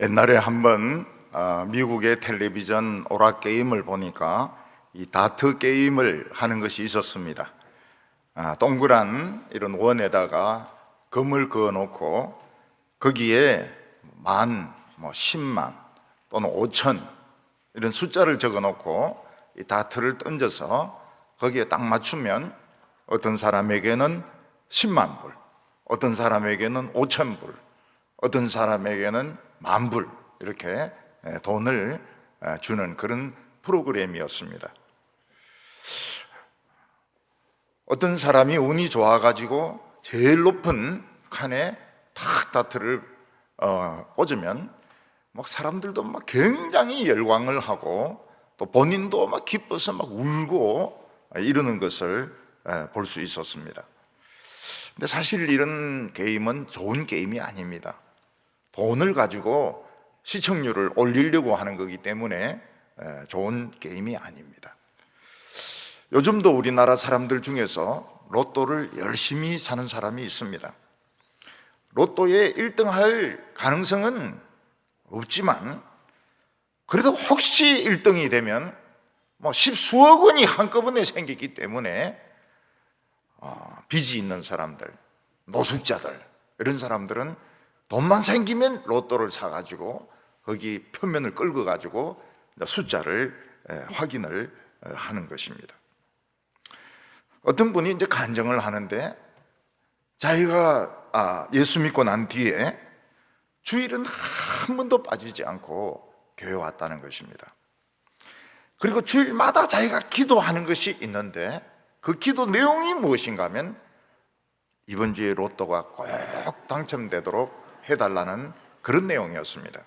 옛날에 한번 미국의 텔레비전 오락게임을 보니까 이 다트 게임을 하는 것이 있었습니다. 동그란 이런 원에다가 금을 그어놓고 거기에 만, 10만 또는 5천 이런 숫자를 적어놓고 이 다트를 던져서 거기에 딱 맞추면 어떤 사람에게는 10만 불, 어떤 사람에게는 5천 불, 어떤 사람에게는 10,000불 이렇게 돈을 주는 그런 프로그램이었습니다. 어떤 사람이 운이 좋아가지고 제일 높은 칸에 탁 다트를 꽂으면 막 사람들도 막 굉장히 열광을 하고 또 본인도 막 기뻐서 막 울고 이러는 것을 볼 수 있었습니다. 근데 사실 이런 게임은 좋은 게임이 아닙니다. 돈을 가지고 시청률을 올리려고 하는 거기 때문에 좋은 게임이 아닙니다. 요즘도 우리나라 사람들 중에서 로또를 열심히 사는 사람이 있습니다. 로또에 1등 할 가능성은 없지만 그래도 혹시 1등이 되면 십수억 원이 한꺼번에 생기기 때문에 빚이 있는 사람들, 노숙자들 이런 사람들은 돈만 생기면 로또를 사가지고 거기 표면을 긁어가지고 숫자를 확인을 하는 것입니다. 어떤 분이 이제 간증을 하는데 자기가 예수 믿고 난 뒤에 주일은 한 번도 빠지지 않고 교회 왔다는 것입니다. 그리고 주일마다 자기가 기도하는 것이 있는데 그 기도 내용이 무엇인가 하면 이번 주에 로또가 꼭 당첨되도록 해달라는 그런 내용이었습니다.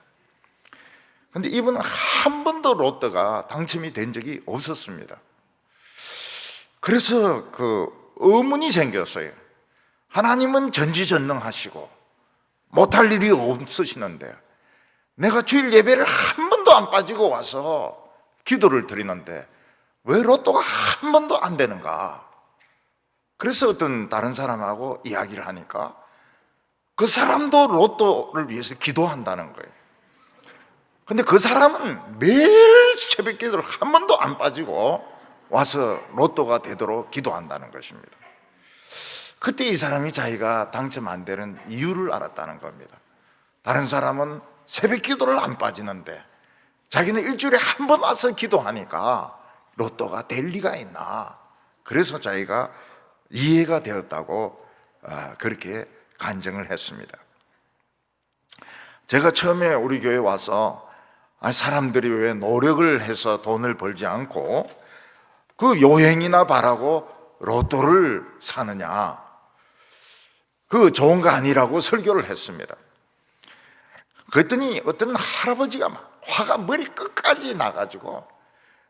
그런데 이분은 한 번도 로또가 당첨이 된 적이 없었습니다. 그래서 그 의문이 생겼어요. 하나님은 전지전능하시고 못할 일이 없으시는데 내가 주일 예배를 한 번도 안 빠지고 와서 기도를 드리는데 왜 로또가 한 번도 안 되는가? 그래서 어떤 다른 사람하고 이야기를 하니까 그 사람도 로또를 위해서 기도한다는 거예요. 근데 그 사람은 매일 새벽 기도를 한 번도 안 빠지고 와서 로또가 되도록 기도한다는 것입니다. 그때 이 사람이 자기가 당첨 안 되는 이유를 알았다는 겁니다. 다른 사람은 새벽 기도를 안 빠지는데 자기는 일주일에 한 번 와서 기도하니까 로또가 될 리가 있나. 그래서 자기가 이해가 되었다고 그렇게 간증을 했습니다. 제가 처음에 우리 교회에 와서 사람들이 왜 노력을 해서 돈을 벌지 않고 그 요행이나 바라고 로또를 사느냐, 그 좋은 거 아니라고 설교를 했습니다. 그랬더니 어떤 할아버지가 막 화가 머리 끝까지 나가지고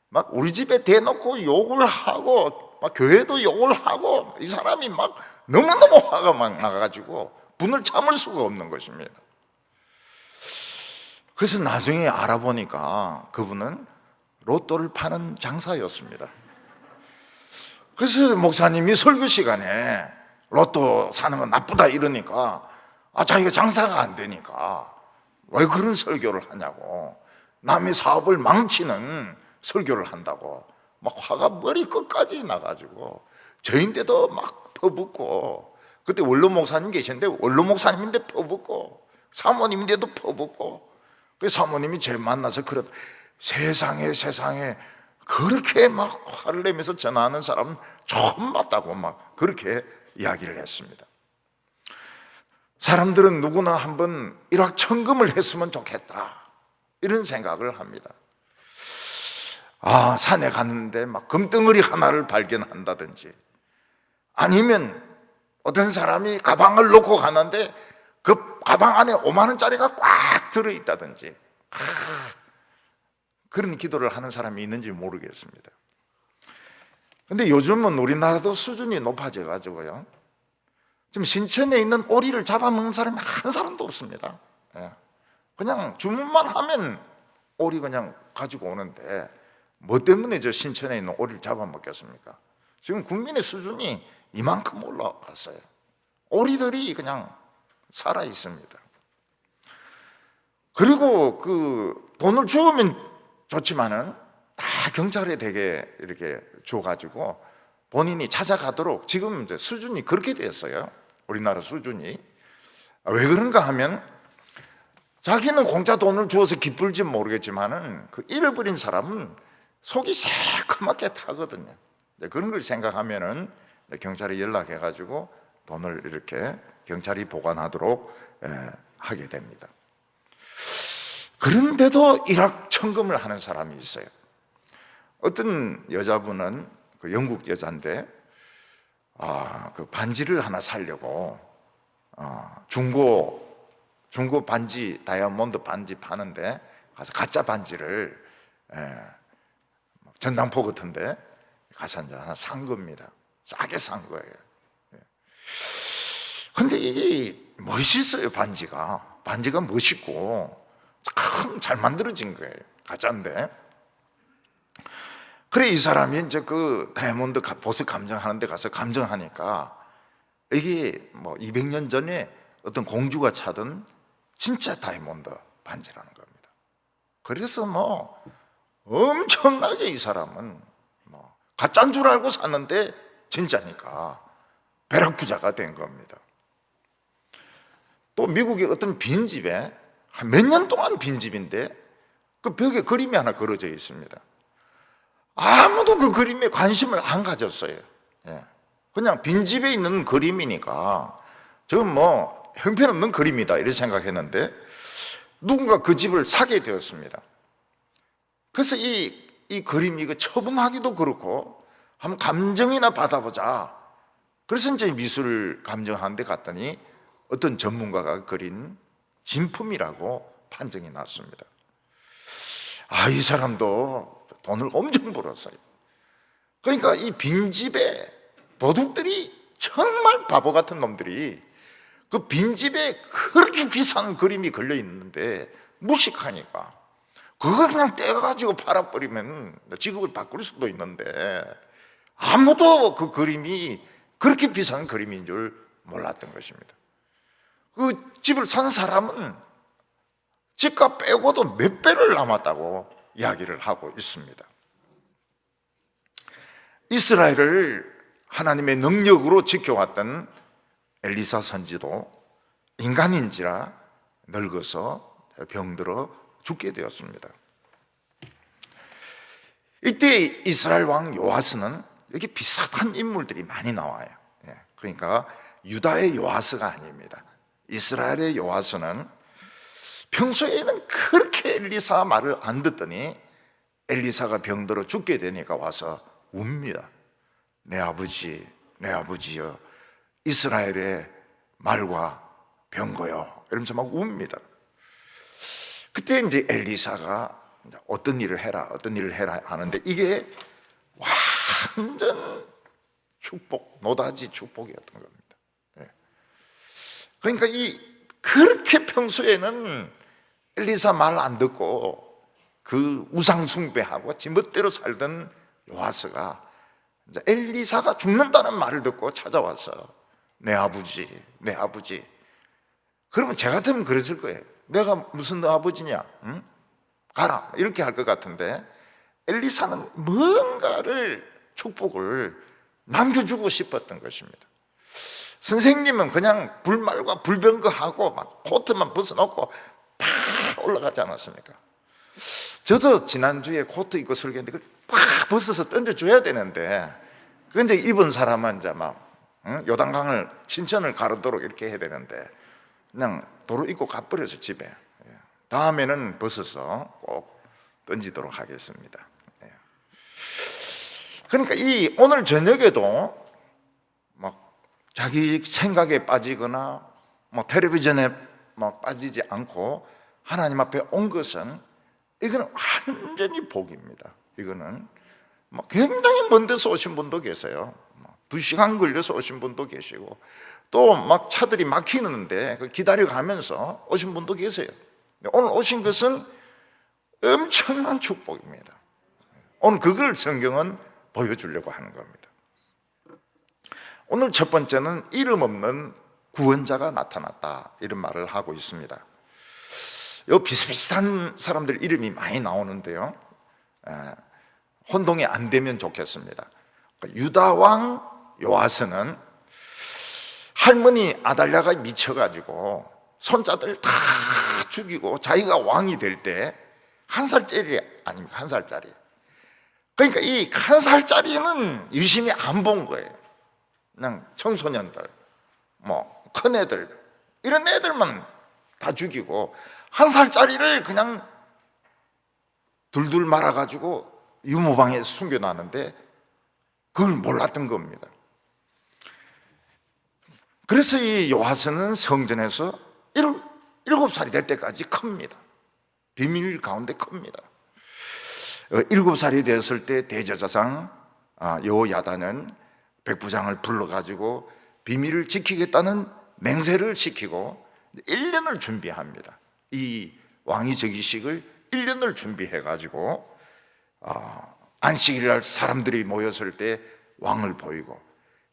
막 우리 집에 대놓고 욕을 하고 막 교회도 욕을 하고 이 사람이 막 너무너무 화가 막 나가지고 분을 참을 수가 없는 것입니다. 그래서 나중에 알아보니까 그분은 로또를 파는 장사였습니다. 그래서 목사님이 설교 시간에 로또 사는 건 나쁘다 이러니까 자기가 장사가 안 되니까 왜 그런 설교를 하냐고, 남의 사업을 망치는 설교를 한다고 막 화가 머리 끝까지 나가지고 저인데도 막 퍼붓고, 그때 원로 목사님 계셨는데 원로 목사님인데 퍼붓고 사모님인데도 퍼붓고, 그 사모님이 제 만나서 그랬다. 세상에 그렇게 막 화를 내면서 전화하는 사람은 처음 봤다고 막 그렇게 이야기를 했습니다. 사람들은 누구나 한번 일확천금을 했으면 좋겠다 이런 생각을 합니다. 산에 갔는데 막 금덩어리 하나를 발견한다든지, 아니면 어떤 사람이 가방을 놓고 가는데 그 가방 안에 5만 원짜리가 꽉 들어있다든지, 그런 기도를 하는 사람이 있는지 모르겠습니다. 근데 요즘은 우리나라도 수준이 높아져 가지고요, 지금 신천에 있는 오리를 잡아먹는 사람이 한 사람도 없습니다. 그냥 주문만 하면 오리 그냥 가지고 오는데 뭐 때문에 저 신천에 있는 오리를 잡아먹겠습니까? 지금 국민의 수준이 이만큼 올라갔어요. 오리들이 그냥 살아 있습니다. 그리고 그 돈을 주면 좋지만은 다 경찰에 되게 이렇게 줘가지고 본인이 찾아가도록 지금 이제 수준이 그렇게 됐어요. 우리나라 수준이. 왜 그런가 하면 자기는 공짜 돈을 주어서 기쁠지 모르겠지만은 그 잃어버린 사람은 속이 새까맣게 타거든요. 그런 걸 생각하면은 경찰에 연락해가지고 돈을 이렇게 경찰이 보관하도록 하게 됩니다. 그런데도 일확천금을 하는 사람이 있어요. 어떤 여자분은 그 영국 여자인데 그 반지를 하나 사려고 중고 반지, 다이아몬드 반지 파는데 가서 가짜 반지를 전당포 같은데 가서 이제 하나 산 겁니다. 싸게 산 거예요. 근데 이게 멋있어요. 반지가 멋있고 참 잘 만들어진 거예요. 가짜인데. 그래 이 사람이 이제 그 다이아몬드 보석 감정하는 데 가서 감정하니까 이게 뭐 200년 전에 어떤 공주가 차던 진짜 다이아몬드 반지라는 겁니다. 그래서 뭐 엄청나게 이 사람은 뭐 가짜인 줄 알고 샀는데 진짜니까 벼락부자가 된 겁니다. 또 미국의 어떤 빈집에 한 몇 년 동안 빈집인데 그 벽에 그림이 하나 그려져 있습니다. 아무도 그 그림에 관심을 안 가졌어요. 그냥 빈집에 있는 그림이니까 저건 뭐 형편없는 그림이다 이렇게 생각했는데 누군가 그 집을 사게 되었습니다. 그래서 이 그림 이거 처분하기도 그렇고 한번 감정이나 받아보자. 그래서 이제 미술 감정하는 데 갔더니 어떤 전문가가 그린 진품이라고 판정이 났습니다. 이 사람도 돈을 엄청 벌었어요. 그러니까 이 빈집에 도둑들이 정말 바보 같은 놈들이 그 빈집에 그렇게 비싼 그림이 걸려 있는데 무식하니까 그걸 그냥 떼가지고 팔아버리면 직업을 바꿀 수도 있는데 아무도 그 그림이 그렇게 비싼 그림인 줄 몰랐던 것입니다. 그 집을 산 사람은 집값 빼고도 몇 배를 남았다고 이야기를 하고 있습니다. 이스라엘을 하나님의 능력으로 지켜왔던 엘리사 선지도 인간인지라 늙어서 병들어 죽게 되었습니다. 이때 이스라엘 왕 요아스는 여기 비슷한 인물들이 많이 나와요. 그러니까 유다의 요아스가 아닙니다. 이스라엘의 요아스는 평소에는 그렇게 엘리사 말을 안 듣더니 엘리사가 병들어 죽게 되니까 와서 웁니다. 내 아버지여 이스라엘의 말과 병거요 이러면서 막 웁니다. 그때 이제 엘리사가 어떤 일을 해라 하는데 이게 완전 축복, 노다지 축복이었던 겁니다. 그러니까 그렇게 평소에는 엘리사 말 안 듣고 그 우상 숭배하고 지멋대로 살던 요아스가 이제 엘리사가 죽는다는 말을 듣고 찾아와서 내 아버지. 그러면 제 같으면 그랬을 거예요. 내가 무슨 너 아버지냐? 응? 가라. 이렇게 할 것 같은데 엘리사는 뭔가를 축복을 남겨주고 싶었던 것입니다. 선생님은 그냥 불말과 불병거하고 막 코트만 벗어놓고 팍 올라가지 않았습니까? 저도 지난주에 코트 입고 설교했는데 그걸 팍 벗어서 던져줘야 되는데 그 이제 입은 사람은 이제 막 요단강을 신천을 가르도록 이렇게 해야 되는데 그냥 도로 입고 가버려서 집에. 다음에는 벗어서 꼭 던지도록 하겠습니다. 그러니까 오늘 저녁에도 막 자기 생각에 빠지거나 뭐 텔레비전에 막 빠지지 않고 하나님 앞에 온 것은 이거는 완전히 복입니다. 이거는 뭐 굉장히 먼 데서 오신 분도 계세요. 2시간 걸려서 오신 분도 계시고 또 막 차들이 막히는데 기다려가면서 오신 분도 계세요. 오늘 오신 것은 엄청난 축복입니다. 오늘 그걸 성경은 보여주려고 하는 겁니다. 오늘 첫 번째는 이름 없는 구원자가 나타났다 이런 말을 하고 있습니다. 요 비슷비슷한 사람들 이름이 많이 나오는데요, 혼동이 안 되면 좋겠습니다. 유다 왕 요아스는 할머니 아달랴가 미쳐가지고 손자들 다 죽이고 자기가 왕이 될 때 1살짜리 아닙니까? 1살짜리. 그러니까 이 1살짜리는 유심히 안 본 거예요. 그냥 청소년들, 뭐 큰애들, 이런 애들만 다 죽이고 1살짜리를 그냥 둘둘 말아가지고 유모방에 숨겨놨는데 그걸 몰랐던 겁니다. 그래서 이 요아스는 성전에서 7살이 될 때까지 큽니다. 비밀 가운데 큽니다. 7살이 되었을 때 대제사장 여호야다는 백부장을 불러가지고 비밀을 지키겠다는 맹세를 시키고 1년을 준비합니다. 이 왕위 즉위식을 1년을 준비해가지고 안식일 날 사람들이 모였을 때 왕을 보이고,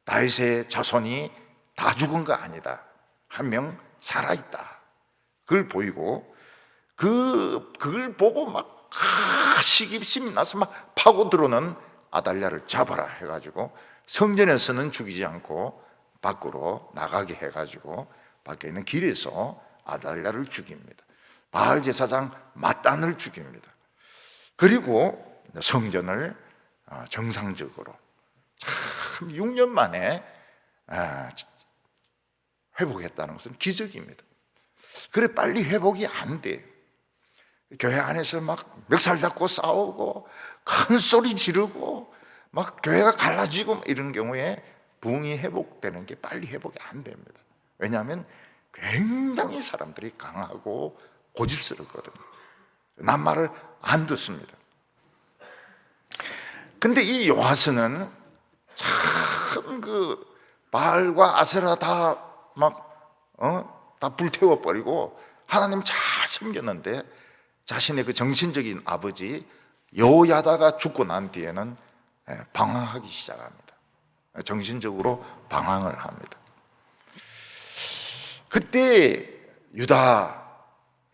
다윗의 자손이 다 죽은 거 아니다, 한 명 살아있다, 그걸 보이고, 그걸 보고 막 시기심이 나서 막 파고 들어오는 아달랴를 잡아라 해가지고 성전에서는 죽이지 않고 밖으로 나가게 해가지고 밖에 있는 길에서 아달랴를 죽입니다. 바알 제사장 마단을 죽입니다. 그리고 성전을 정상적으로 참 6년 만에 회복했다는 것은 기적입니다. 그래 빨리 회복이 안 돼요. 교회 안에서 막 멱살 잡고 싸우고 큰 소리 지르고 막 교회가 갈라지고 이런 경우에 부흥이 회복되는 게 빨리 회복이 안 됩니다. 왜냐하면 굉장히 사람들이 강하고 고집스럽거든요. 낱말을 안 듣습니다. 근데 이 요아스는 참 그 바알과 아세라 다 불태워 버리고 하나님 잘 섬겼는데 자신의 그 정신적인 아버지 여호야다가 죽고 난 뒤에는 방황하기 시작합니다. 정신적으로 방황을 합니다. 그때 유다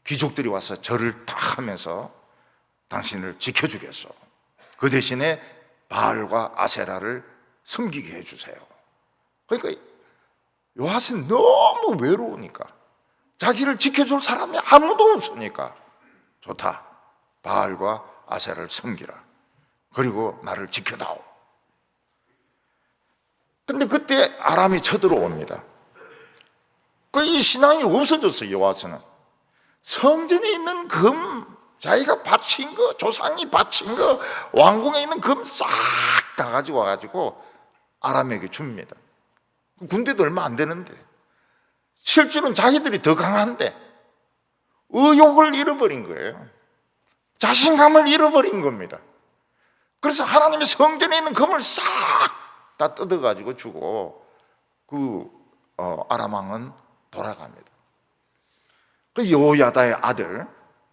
귀족들이 와서 절을 딱 하면서 당신을 지켜주겠소, 그 대신에 바알과 아세라를 섬기게 해주세요. 그러니까 요아스는 너무 외로우니까, 자기를 지켜줄 사람이 아무도 없으니까 좋다, 바알과 아세라를 섬기라, 그리고 나를 지켜다오. 근데 그때 아람이 쳐들어옵니다. 이 신앙이 없어졌어요. 요아스는 성전에 있는 금, 자기가 바친 거, 조상이 바친 거, 왕궁에 있는 금 싹 다 가지고 와가지고 아람에게 줍니다. 군대도 얼마 안 되는데, 실제로는 자기들이 더 강한데 의욕을 잃어버린 거예요. 자신감을 잃어버린 겁니다. 그래서 하나님의 성전에 있는 금을 싹 다 뜯어가지고 주고 아람 왕은 돌아갑니다. 그 여호야다의 아들,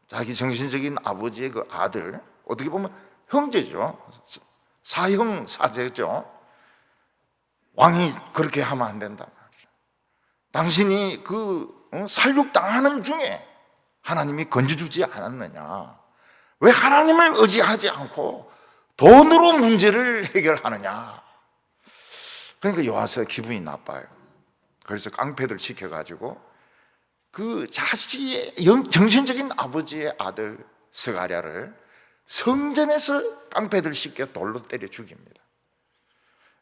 자기 정신적인 아버지의 그 아들, 어떻게 보면 형제죠. 사형 사제죠. 왕이 그렇게 하면 안 된다 말이죠. 당신이 살육당하는 중에 하나님이 건져주지 않았느냐, 왜 하나님을 의지하지 않고 돈으로 문제를 해결하느냐. 그러니까 요아스가 기분이 나빠요. 그래서 깡패들 시켜가지고 그 자신의 정신적인 아버지의 아들 스가랴를 성전에서 깡패들 시켜 돌로 때려 죽입니다.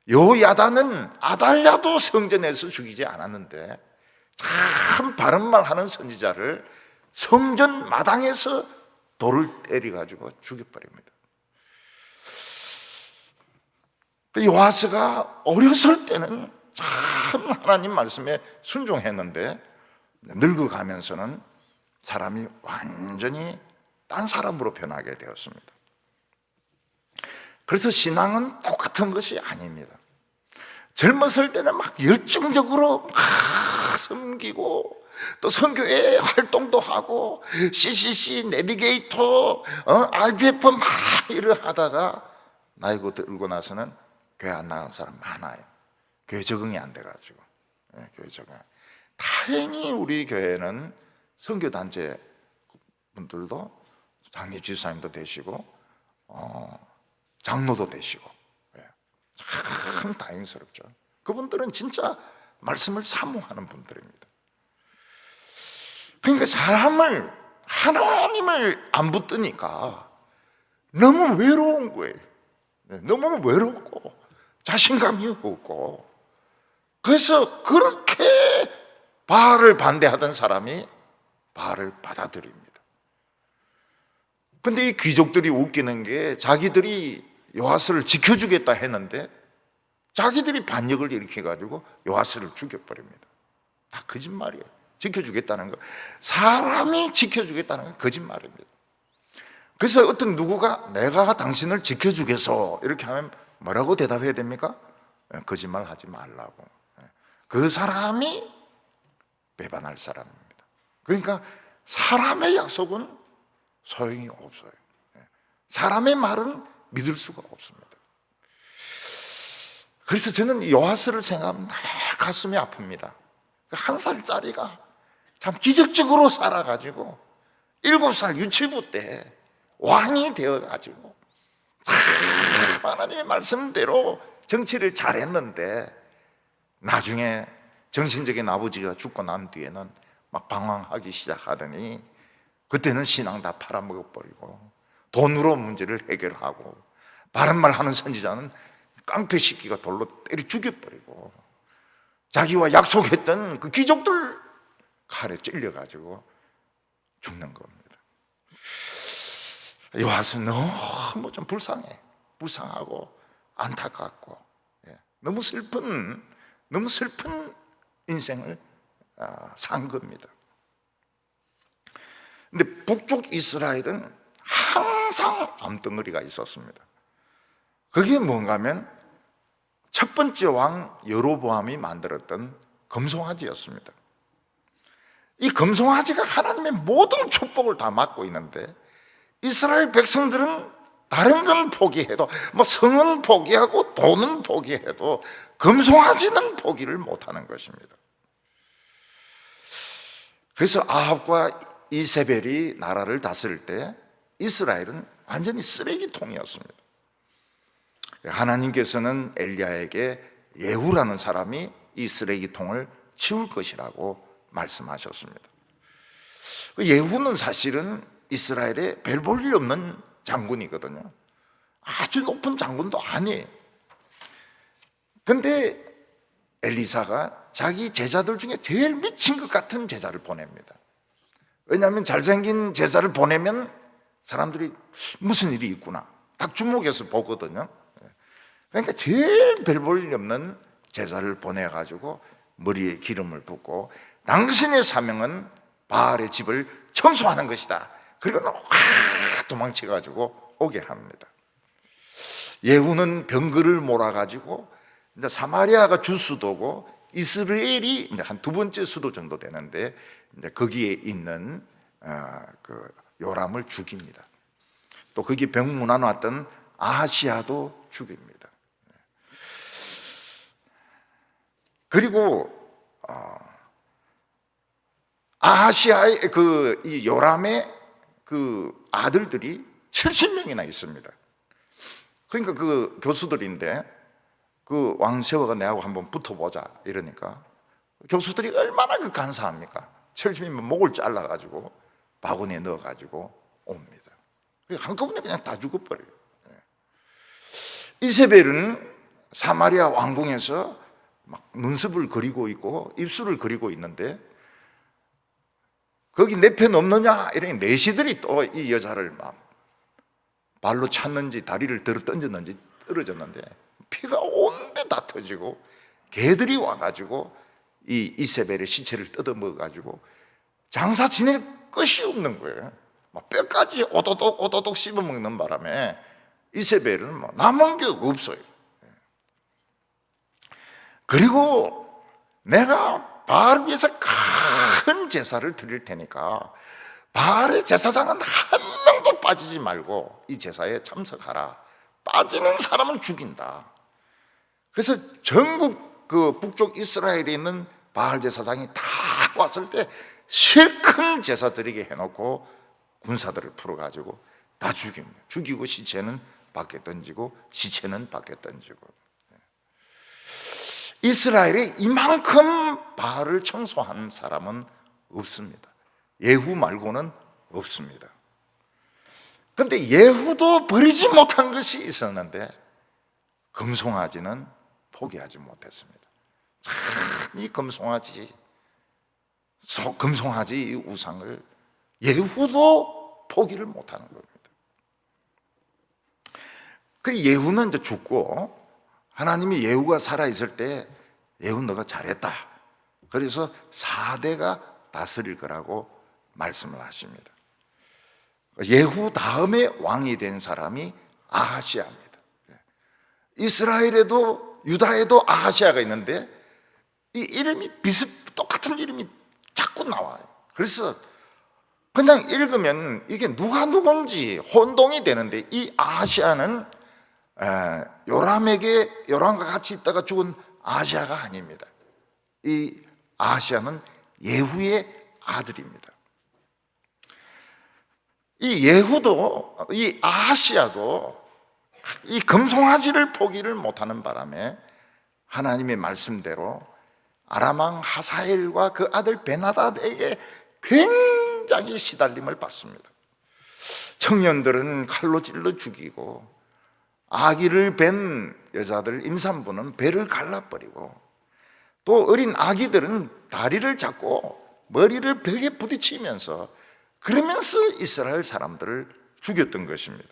여호야다는 아달랴도 성전에서 죽이지 않았는데 참 바른 말 하는 선지자를 성전 마당에서 돌을 때려가지고 죽여버립니다. 요아스가 어렸을 때는 참 하나님 말씀에 순종했는데 늙어가면서는 사람이 완전히 딴 사람으로 변하게 되었습니다. 그래서 신앙은 똑같은 것이 아닙니다. 젊었을 때는 막 열정적으로 막 섬기고 또 선교회 활동도 하고 CCC, 내비게이터, IBF 막 이러 하다가 나이가 들고 나서는 교회 안 나간 사람 많아요. 교회 적응이 안 돼가지고. 교회 적응. 다행히 우리 교회는 선교단체 분들도 장례지사님도 되시고 장로도 되시고, 참 다행스럽죠. 그분들은 진짜 말씀을 사모하는 분들입니다. 그러니까 하나님을 안 붙드니까 너무 외로운 거예요. 너무 외롭고 자신감이 없고, 그래서 그렇게 바알을 반대하던 사람이 바알을 받아들입니다. 근데 이 귀족들이 웃기는 게, 자기들이 요아스를 지켜주겠다 했는데 자기들이 반역을 일으켜가지고 요아스를 죽여버립니다. 다 거짓말이에요. 지켜주겠다는 거, 사람이 지켜주겠다는 건 거짓말입니다. 그래서 어떤 누구가 내가 당신을 지켜주겠어 이렇게 하면 뭐라고 대답해야 됩니까? 거짓말 하지 말라고. 그 사람이 배반할 사람입니다. 그러니까 사람의 약속은 소용이 없어요. 사람의 말은 믿을 수가 없습니다. 그래서 저는 요아스를 생각하면 늘 가슴이 아픕니다. 한 살짜리가 참 기적적으로 살아가지고 7살 유치부 때 왕이 되어가지고 하나님의 말씀대로 정치를 잘했는데, 나중에 정신적인 아버지가 죽고 난 뒤에는 막 방황하기 시작하더니 그때는 신앙 다 팔아먹어버리고 돈으로 문제를 해결하고, 바른말 하는 선지자는 깡패시키가 돌로 때려 죽여버리고, 자기와 약속했던 그 귀족들 칼에 찔려가지고 죽는 겁니다. 요아스는 너무 좀 불쌍하고 안타깝고, 너무 슬픈 인생을 산 겁니다. 근데 북쪽 이스라엘은 항상 암덩어리가 있었습니다. 그게 뭔가 하면 첫 번째 왕 여로보암이 만들었던 금송아지였습니다. 이 금송아지가 하나님의 모든 축복을 다 맡고 있는데, 이스라엘 백성들은 다른 건 포기해도, 성은 포기하고 돈은 포기해도 금송아지는 포기를 못하는 것입니다. 그래서 아합과 이세벨이 나라를 다스릴 때 이스라엘은 완전히 쓰레기통이었습니다. 하나님께서는 엘리야에게 예후라는 사람이 이 쓰레기통을 치울 것이라고 말씀하셨습니다. 예후는 사실은 이스라엘에 별 볼 일 없는 장군이거든요. 아주 높은 장군도 아니에요. 근데 엘리사가 자기 제자들 중에 제일 미친 것 같은 제자를 보냅니다. 왜냐하면 잘생긴 제자를 보내면 사람들이 무슨 일이 있구나 딱 주목해서 보거든요. 그러니까 제일 별 볼 일 없는 제자를 보내가지고 머리에 기름을 붓고, 당신의 사명은 바알의 집을 청소하는 것이다. 그리고 도망쳐가지고 오게 합니다. 예후는 병거를 몰아가지고 이제 사마리아가 주 수도고 이스라엘이 이제 한 2번째 수도 정도 되는데, 이제 거기에 있는 그 요람을 죽입니다. 또 거기 병문안 왔던 아하시아도 죽입니다. 그리고 아하시아의 이 요람의 그 아들들이 70명이나 있습니다. 그러니까 그 교수들인데, 그 왕세화가 내하고 한번 붙어보자 이러니까 교수들이 얼마나 그 간사합니까? 70명이면 목을 잘라가지고 바구니에 넣어가지고 옵니다. 한꺼번에 그냥 다 죽어버려요. 이세벨은 사마리아 왕궁에서 막 눈썹을 그리고 있고 입술을 그리고 있는데, 거기 내 편 없느냐 이러니 내시들이 또 이 여자를 막 발로 찼는지 다리를 들어 던졌는지 떨어졌는데 피가 온데 다 터지고, 개들이 와가지고 이 이세벨의 시체를 뜯어먹어가지고 장사 지낼 것이 없는 거예요. 막 뼈까지 오도독 씹어먹는 바람에 이세벨은 뭐 남은 게 없어요. 그리고 내가 바알 위해서 큰 제사를 드릴 테니까 바알의 제사장은 한 명도 빠지지 말고 이 제사에 참석하라. 빠지는 사람은 죽인다. 그래서 전국 그 북쪽 이스라엘에 있는 바알 제사장이 다 왔을 때 실큰 제사 드리게 해놓고 군사들을 풀어가지고 다 죽입니다. 죽이고 시체는 밖에 던지고 시체는 밖에 던지고. 이스라엘에 이만큼 바알을 청소한 사람은 없습니다. 예후 말고는 없습니다. 그런데 예후도 버리지 못한 것이 있었는데 금송아지는 포기하지 못했습니다. 참 이 금송아지 이 우상을 예후도 포기를 못하는 겁니다. 그 예후는 이제 죽고 하나님이 예후가 살아있을 때 예후 너가 잘했다. 그래서 4대가 다스릴 거라고 말씀을 하십니다. 예후 다음에 왕이 된 사람이 아하시아입니다. 이스라엘에도 유다에도 아하시아가 있는데 이 이름이 똑같은 이름이 자꾸 나와요. 그래서 그냥 읽으면 이게 누가 누군지 혼동이 되는데 이 아하시아는 요람과 같이 있다가 죽은 아하시아가 아닙니다. 이 아하시아는 예후의 아들입니다. 이 예후도 이 아하시아도 이 금송아지를 포기를 못하는 바람에 하나님의 말씀대로 아람왕 하사엘과 그 아들 베나닷에게 굉장히 시달림을 받습니다. 청년들은 칼로 찔러 죽이고 아기를 뵌 여자들 임산부는 배를 갈라버리고 또 어린 아기들은 다리를 잡고 머리를 벽에 부딪히면서 그러면서 이스라엘 사람들을 죽였던 것입니다.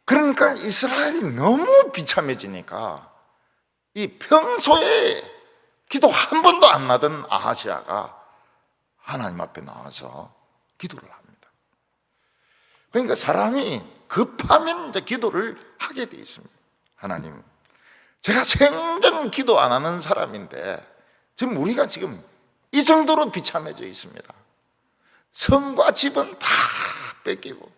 그러니까 이스라엘이 너무 비참해지니까 이 평소에 기도 한 번도 안 나던 아하시아가 하나님 앞에 나와서 기도를 합니다. 그러니까 사람이 급하면 이제 기도를 하게 돼 있습니다. 하나님, 제가 생전 기도 안 하는 사람인데 지금 우리가 지금 이 정도로 비참해져 있습니다. 성과 집은 다 뺏기고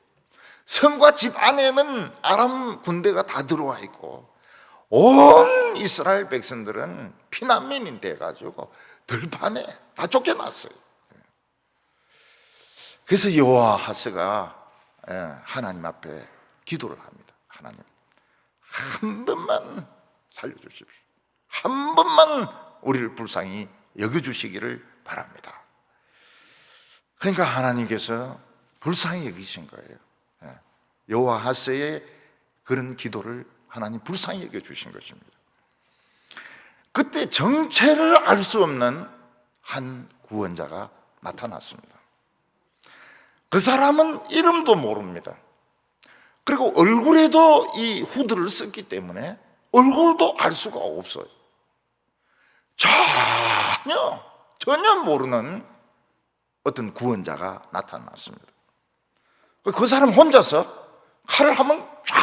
성과 집 안에는 아람 군대가 다 들어와 있고 온 이스라엘 백성들은 피난민이 돼가지고 들판에 다 쫓겨났어요. 그래서 여호와하스가 하나님 앞에 기도를 합니다. 하나님, 한 번만 살려주십시오. 한 번만 우리를 불쌍히 여겨주시기를 바랍니다. 그러니까 하나님께서 불쌍히 여기신 거예요. 여호와하스의 그런 기도를 하나님 불쌍히 여겨주신 것입니다. 그때 정체를 알 수 없는 한 구원자가 나타났습니다. 그 사람은 이름도 모릅니다. 그리고 얼굴에도 이 후드를 썼기 때문에 얼굴도 알 수가 없어요. 전혀 모르는 어떤 구원자가 나타났습니다. 그 사람 혼자서 칼을 한번 쫙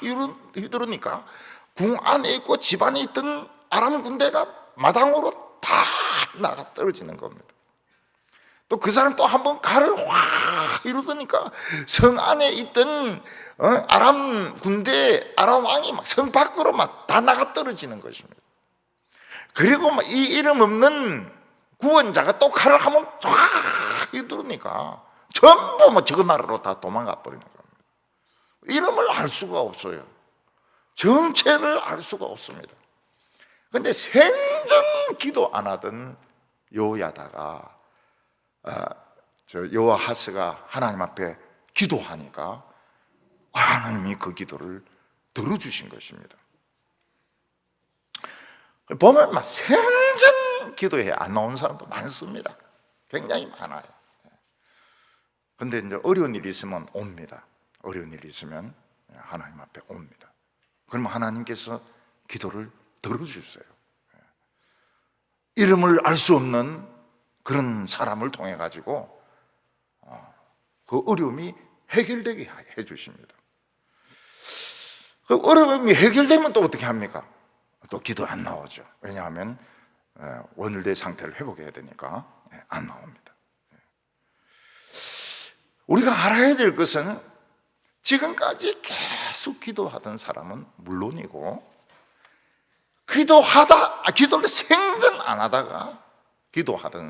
휘두르니까 궁 안에 있고 집 안에 있던 아람 군대가 마당으로 다 나가 떨어지는 겁니다. 또 그 사람 또 한번 칼을 확 휘두르니까 성 안에 있던 아람 군대, 아람 왕이 막 성 밖으로 막 다 나가 떨어지는 것입니다. 그리고 막 이 이름 없는 구원자가 또 칼을 한번 쫙 휘두르니까 전부 뭐 저 나라로 다 도망가 버리는 겁니다. 이름을 알 수가 없어요. 정체를 알 수가 없습니다. 그런데 생전 기도 안 하던 요야다가 여호와하스가 하나님 앞에 기도하니까 하나님이 그 기도를 들어주신 것입니다. 보면 막 생전 기도에 안 나온 사람도 많습니다. 굉장히 많아요. 그런데 이제 어려운 일이 있으면 옵니다. 어려운 일이 있으면 하나님 앞에 옵니다. 그러면 하나님께서 기도를 들어주세요. 이름을 알 수 없는 그런 사람을 통해 가지고 그 어려움이 해결되게 해주십니다. 그 어려움이 해결되면 또 어떻게 합니까? 또 기도 안 나오죠. 왜냐하면 원일대 상태를 회복해야 되니까 안 나옵니다. 우리가 알아야 될 것은 지금까지 계속 기도하던 사람은 물론이고 기도를 생전 안 하다가 기도 한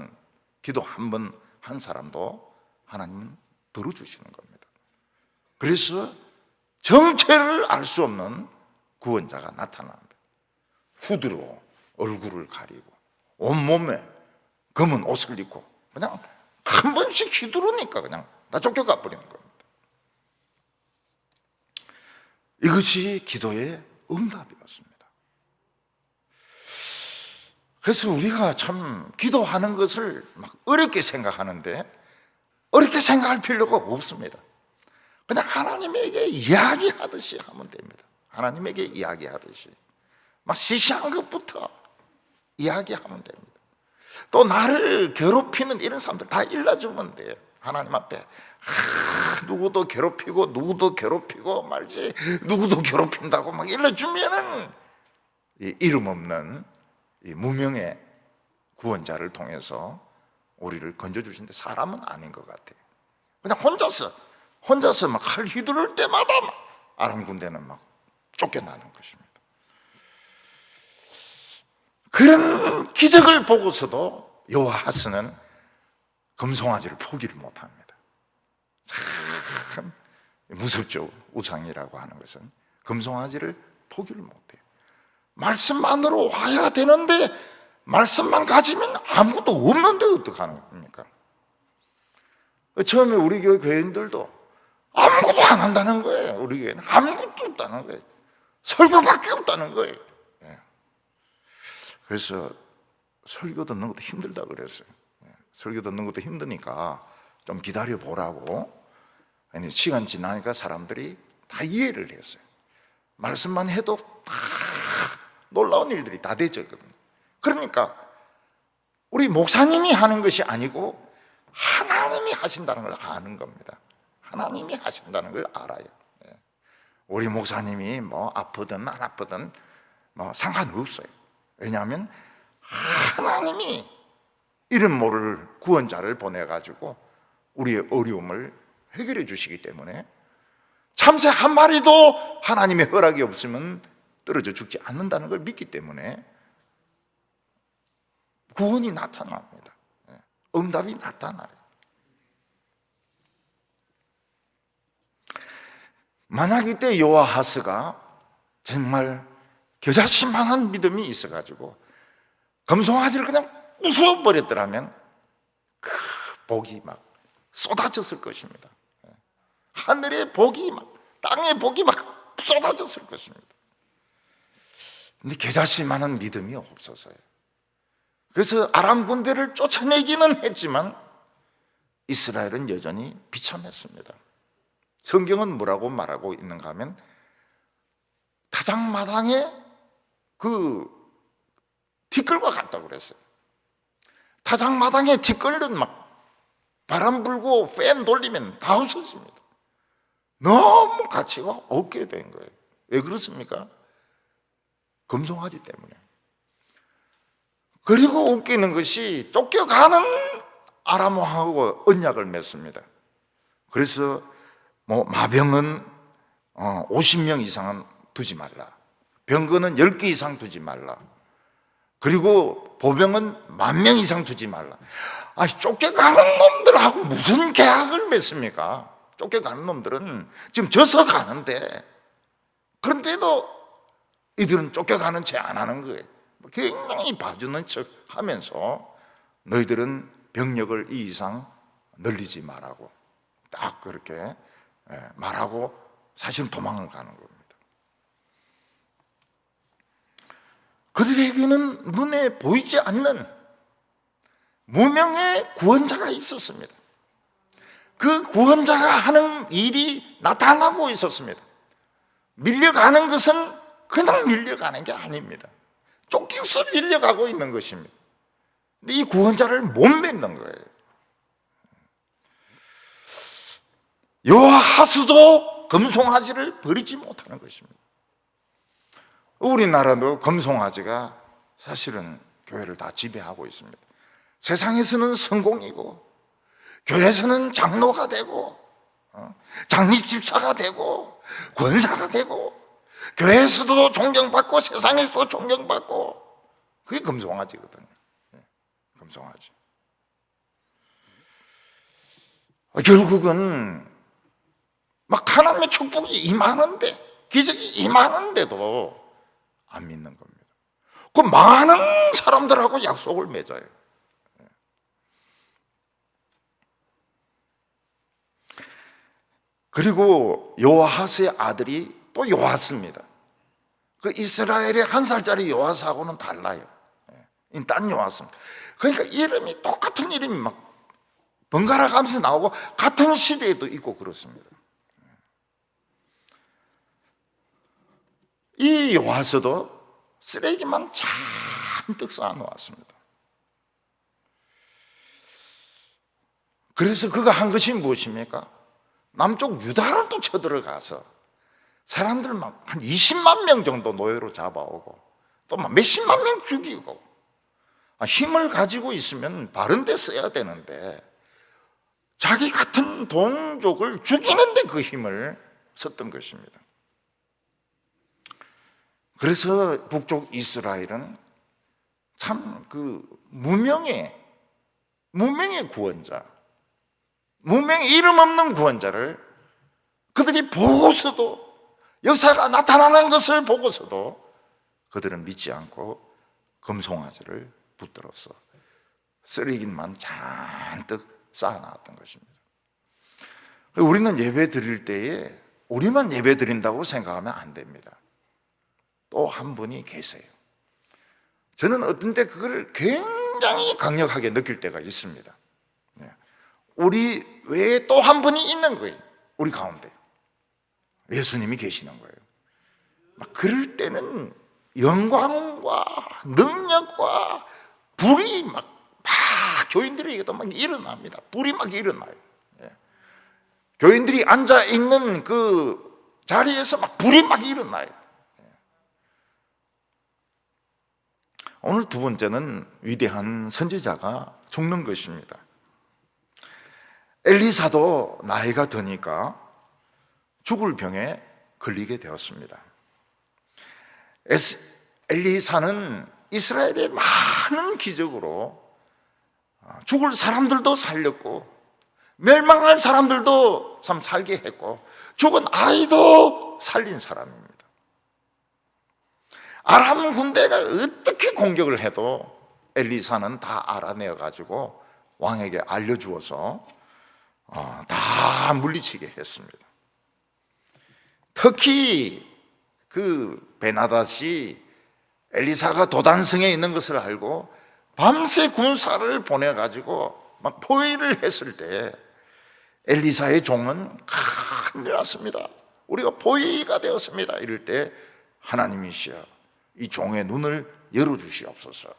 번 한 사람도 하나님은 들어주시는 겁니다. 그래서 정체를 알 수 없는 구원자가 나타납니다. 후드로 얼굴을 가리고 온몸에 검은 옷을 입고 그냥 한 번씩 휘두르니까 그냥 다 쫓겨가 버리는 겁니다. 이것이 기도의 응답이었습니다. 그래서 우리가 참 기도하는 것을 막 어렵게 생각하는데 어렵게 생각할 필요가 없습니다. 그냥 하나님에게 이야기하듯이 하면 됩니다. 하나님에게 이야기하듯이 막 시시한 것부터 이야기하면 됩니다. 또 나를 괴롭히는 이런 사람들 다 일러주면 돼요. 하나님 앞에 누구도 괴롭히고 말이지 누구도 괴롭힌다고 막 일러주면은 이 이름 없는 이 무명의 구원자를 통해서 우리를 건져주신데 사람은 아닌 것 같아요. 그냥 혼자서 막 칼 휘두를 때마다 막 아람 군대는 막 쫓겨나는 것입니다. 그런 기적을 보고서도 여호와하스는 금송아지를 포기를 못합니다. 참 무섭죠. 우상이라고 하는 것은 금송아지를 포기를 못해요. 말씀만으로 와야 되는데 말씀만 가지면 아무것도 없는데 어떡하는 겁니까? 처음에 우리 교회 교인들도 아무것도 안 한다는 거예요. 우리 교회는 아무것도 없다는 거예요. 설교밖에 없다는 거예요. 그래서 설교 듣는 것도 힘들다 그랬어요. 설교 듣는 것도 힘드니까 좀 기다려 보라고. 아니, 시간 지나니까 사람들이 다 이해를 했어요. 말씀만 해도 다 놀라운 일들이 다 되졌거든요. 그러니까 우리 목사님이 하는 것이 아니고 하나님이 하신다는 걸 아는 겁니다. 하나님이 하신다는 걸 알아요. 우리 목사님이 뭐 아프든 안 아프든 뭐 상관없어요. 왜냐하면 하나님이 이름 모를 구원자를 보내가지고 우리의 어려움을 해결해 주시기 때문에 참새 한 마리도 하나님의 허락이 없으면 떨어져 죽지 않는다는 걸 믿기 때문에 구원이 나타납니다. 응답이 나타나요. 만약 이때 여호와하스가 정말 겨자씨만한 믿음이 있어가지고 금송아지를 그냥 부숴버렸더라면 그 복이 막 쏟아졌을 것입니다. 하늘의 복이 막 땅의 복이 막 쏟아졌을 것입니다. 근데 겨자씨만한 믿음이 없어서요. 그래서 아람 군대를 쫓아내기는 했지만 이스라엘은 여전히 비참했습니다. 성경은 뭐라고 말하고 있는가 하면 타작마당에 그 티끌과 같다고 그랬어요. 타작마당에 티끌은 막 바람 불고 팬 돌리면 다 없어집니다. 너무 가치가 없게 된 거예요. 왜 그렇습니까? 금송아지 때문에. 그리고 웃기는 것이 쫓겨가는 아람 왕하고 언약을 맺습니다. 그래서 뭐 마병은 50명 이상은 두지 말라. 병거는 10개 이상 두지 말라. 그리고 보병은 10,000명 이상 두지 말라. 아니, 쫓겨가는 놈들하고 무슨 계약을 맺습니까? 쫓겨가는 놈들은 지금 져서 가는데 그런데도 이들은 쫓겨가는 채 안 하는 거예요. 굉장히 봐주는 척 하면서 너희들은 병력을 이 이상 늘리지 말라고 딱 그렇게 말하고 사실은 도망을 가는 겁니다. 그들에게는 눈에 보이지 않는 무명의 구원자가 있었습니다. 그 구원자가 하는 일이 나타나고 있었습니다. 밀려가는 것은 그냥 밀려가는 게 아닙니다. 쫓겨서 밀려가고 있는 것입니다. 근데 이 구원자를 못 맺는 거예요. 여호와하스도 금송아지를 버리지 못하는 것입니다. 우리나라도 금송아지가 사실은 교회를 다 지배하고 있습니다. 세상에서는 성공이고 교회에서는 장로가 되고 장립집사가 되고 권사가 되고 교회에서도 존경받고 세상에서도 존경받고 그게 금송아지거든요. 금송아지. 결국은 막 하나님의 축복이 임하는데, 기적이 임하는데도 안 믿는 겁니다. 그 많은 사람들하고 약속을 맺어요. 그리고 요아하스의 아들이 또 요아스입니다. 그 이스라엘의 한 살짜리 요아스하고는 달라요. 딴 요아스입니다. 그러니까 이름이 똑같은 이름이 막 번갈아 가면서 나오고 같은 시대에도 있고 그렇습니다. 이 요아스도 쓰레기만 잔뜩 쌓아놓았습니다. 그래서 그가 한 것이 무엇입니까? 남쪽 유다를 또 쳐들어가서 사람들 막 한 20만 명 정도 노예로 잡아오고 또 막 몇십만 명 죽이고, 힘을 가지고 있으면 바른 데 써야 되는데 자기 같은 동족을 죽이는데 그 힘을 썼던 것입니다. 그래서 북쪽 이스라엘은 참 그 무명의 구원자, 무명의 이름 없는 구원자를 그들이 보고서도, 역사가 나타나는 것을 보고서도 그들은 믿지 않고 금송아지를 붙들어서 쓰레기만 잔뜩 쌓아놨던 것입니다. 우리는 예배 드릴 때에 우리만 예배 드린다고 생각하면 안 됩니다. 또 한 분이 계세요. 저는 어떤 때 그걸 굉장히 강력하게 느낄 때가 있습니다. 우리 외에 또 한 분이 있는 거예요. 우리 가운데 예수님이 계시는 거예요. 막 그럴 때는 영광과 능력과 불이 막 교인들에게도 막 일어납니다. 불이 막 일어나요. 교인들이 앉아 있는 그 자리에서 막 불이 막 일어나요. 오늘 두 번째는 위대한 선지자가 죽는 것입니다. 엘리사도 나이가 드니까 죽을 병에 걸리게 되었습니다. 엘리사는 이스라엘의 많은 기적으로 죽을 사람들도 살렸고 멸망할 사람들도 참 살게 했고 죽은 아이도 살린 사람입니다. 아람 군대가 어떻게 공격을 해도 엘리사는 다 알아내어 가지고 왕에게 알려주어서 다 물리치게 했습니다. 특히 그 베나닷이 엘리사가 도단성에 있는 것을 알고 밤새 군사를 보내가지고 막 포위를 했을 때 엘리사의 종은 큰일 났습니다. 우리가 포위가 되었습니다. 이럴 때 하나님이시여 이 종의 눈을 열어주시옵소서.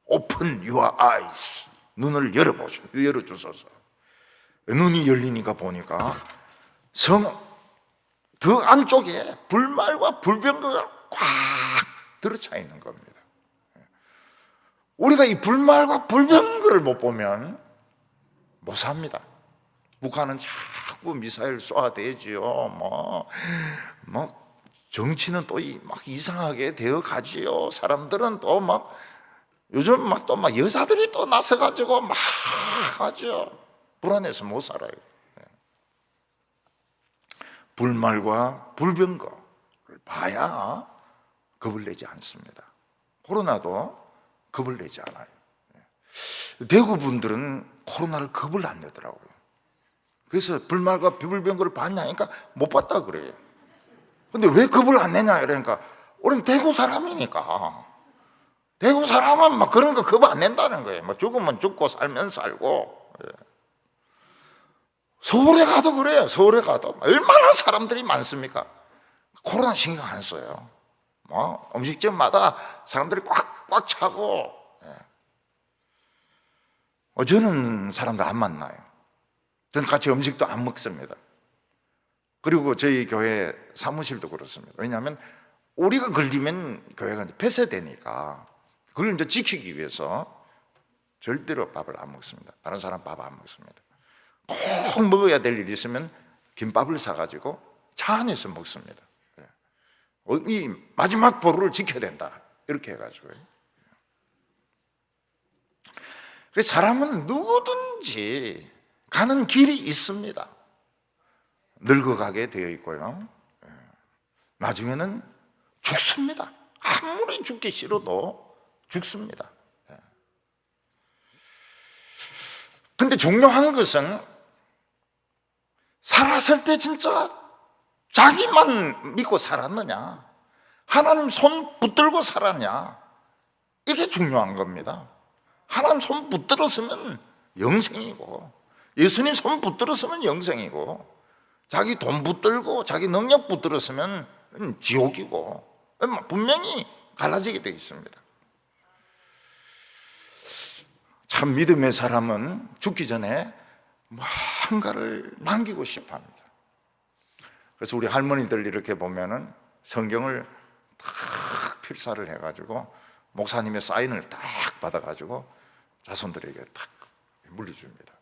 Open your eyes. 눈을 열어주소서. 눈이 열리니까 보니까 더 안쪽에 불말과 불병거가 꽉 들어차 있는 겁니다. 우리가 이 불말과 불병거를 못 보면 못 삽니다. 북한은 자꾸 미사일 쏘아대지요. 정치는 또 막 이상하게 되어 가지요. 사람들은 또 막 요즘 막 여자들이 또 나서가지고 막 하죠. 불안해서 못 살아요. 불말과 불병거를 봐야 겁을 내지 않습니다. 코로나도 겁을 내지 않아요. 대구 분들은 코로나를 겁을 안 내더라고요. 그래서 불말과 불병거를 봤냐니까 못 봤다 그래요. 근데 왜 겁을 안 내냐 이러니까 우리는 대구 사람이니까. 대구 사람은 막 그런 거 겁 안 낸다는 거예요. 뭐 죽으면 죽고 살면 살고. 서울에 가도 그래요. 서울에 가도 얼마나 사람들이 많습니까? 코로나 신경 안 써요. 음식점마다 사람들이 꽉꽉 차고. 저는 사람들 안 만나요. 저는 같이 음식도 안 먹습니다. 그리고 저희 교회 사무실도 그렇습니다. 왜냐하면 우리가 걸리면 교회가 이제 폐쇄되니까 그걸 이제 지키기 위해서 절대로 밥을 안 먹습니다. 다른 사람 밥 안 먹습니다. 꼭 먹어야 될 일이 있으면 김밥을 사가지고 차 안에서 먹습니다. 이 마지막 보루를 지켜야 된다. 이렇게 해가지고요. 사람은 누구든지 가는 길이 있습니다. 늙어가게 되어 있고요. 나중에는 죽습니다. 아무리 죽기 싫어도 죽습니다. 근데 중요한 것은 살았을 때 진짜 자기만 믿고 살았느냐, 하나님 손 붙들고 살았냐, 이게 중요한 겁니다. 하나님 손 붙들었으면 영생이고, 예수님 손 붙들었으면 영생이고, 자기 돈 붙들고 자기 능력 붙들었으면 지옥이고, 분명히 갈라지게 되어 있습니다. 참 믿음의 사람은 죽기 전에 뭔가를 남기고 싶어 합니다. 그래서 우리 할머니들 이렇게 보면은 성경을 딱 필사를 해가지고 목사님의 사인을 딱 받아가지고 자손들에게 딱 물려줍니다.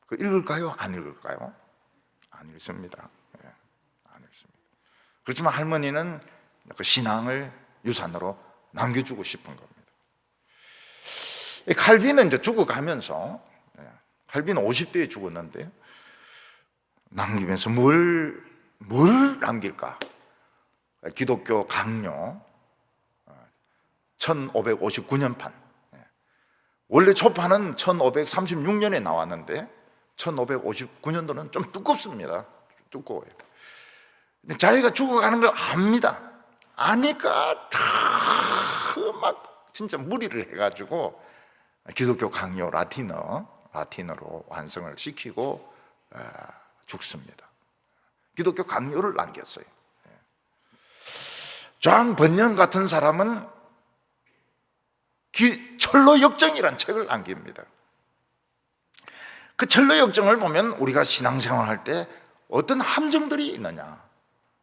그 읽을까요? 안 읽을까요? 안 읽습니다. 안 읽습니다. 그렇지만 할머니는 그 신앙을 유산으로 남겨주고 싶은 겁니다. 칼빈은 이제 죽어가면서, 칼빈은 50대에 죽었는데 남기면서 뭘 남길까? 기독교 강요 1559년판. 원래 초판은 1536년에 나왔는데 1559년도는 좀 두껍습니다. 두꺼워요. 근데 자기가 죽어가는 걸 압니다. 아니까 다 막 진짜 무리를 해가지고 기독교 강요 라틴어로 완성을 시키고 죽습니다. 기독교 강요를 남겼어요. 존 번연 같은 사람은 철로역정이라는 책을 남깁니다. 그 철로역정을 보면 우리가 신앙생활할 때 어떤 함정들이 있느냐,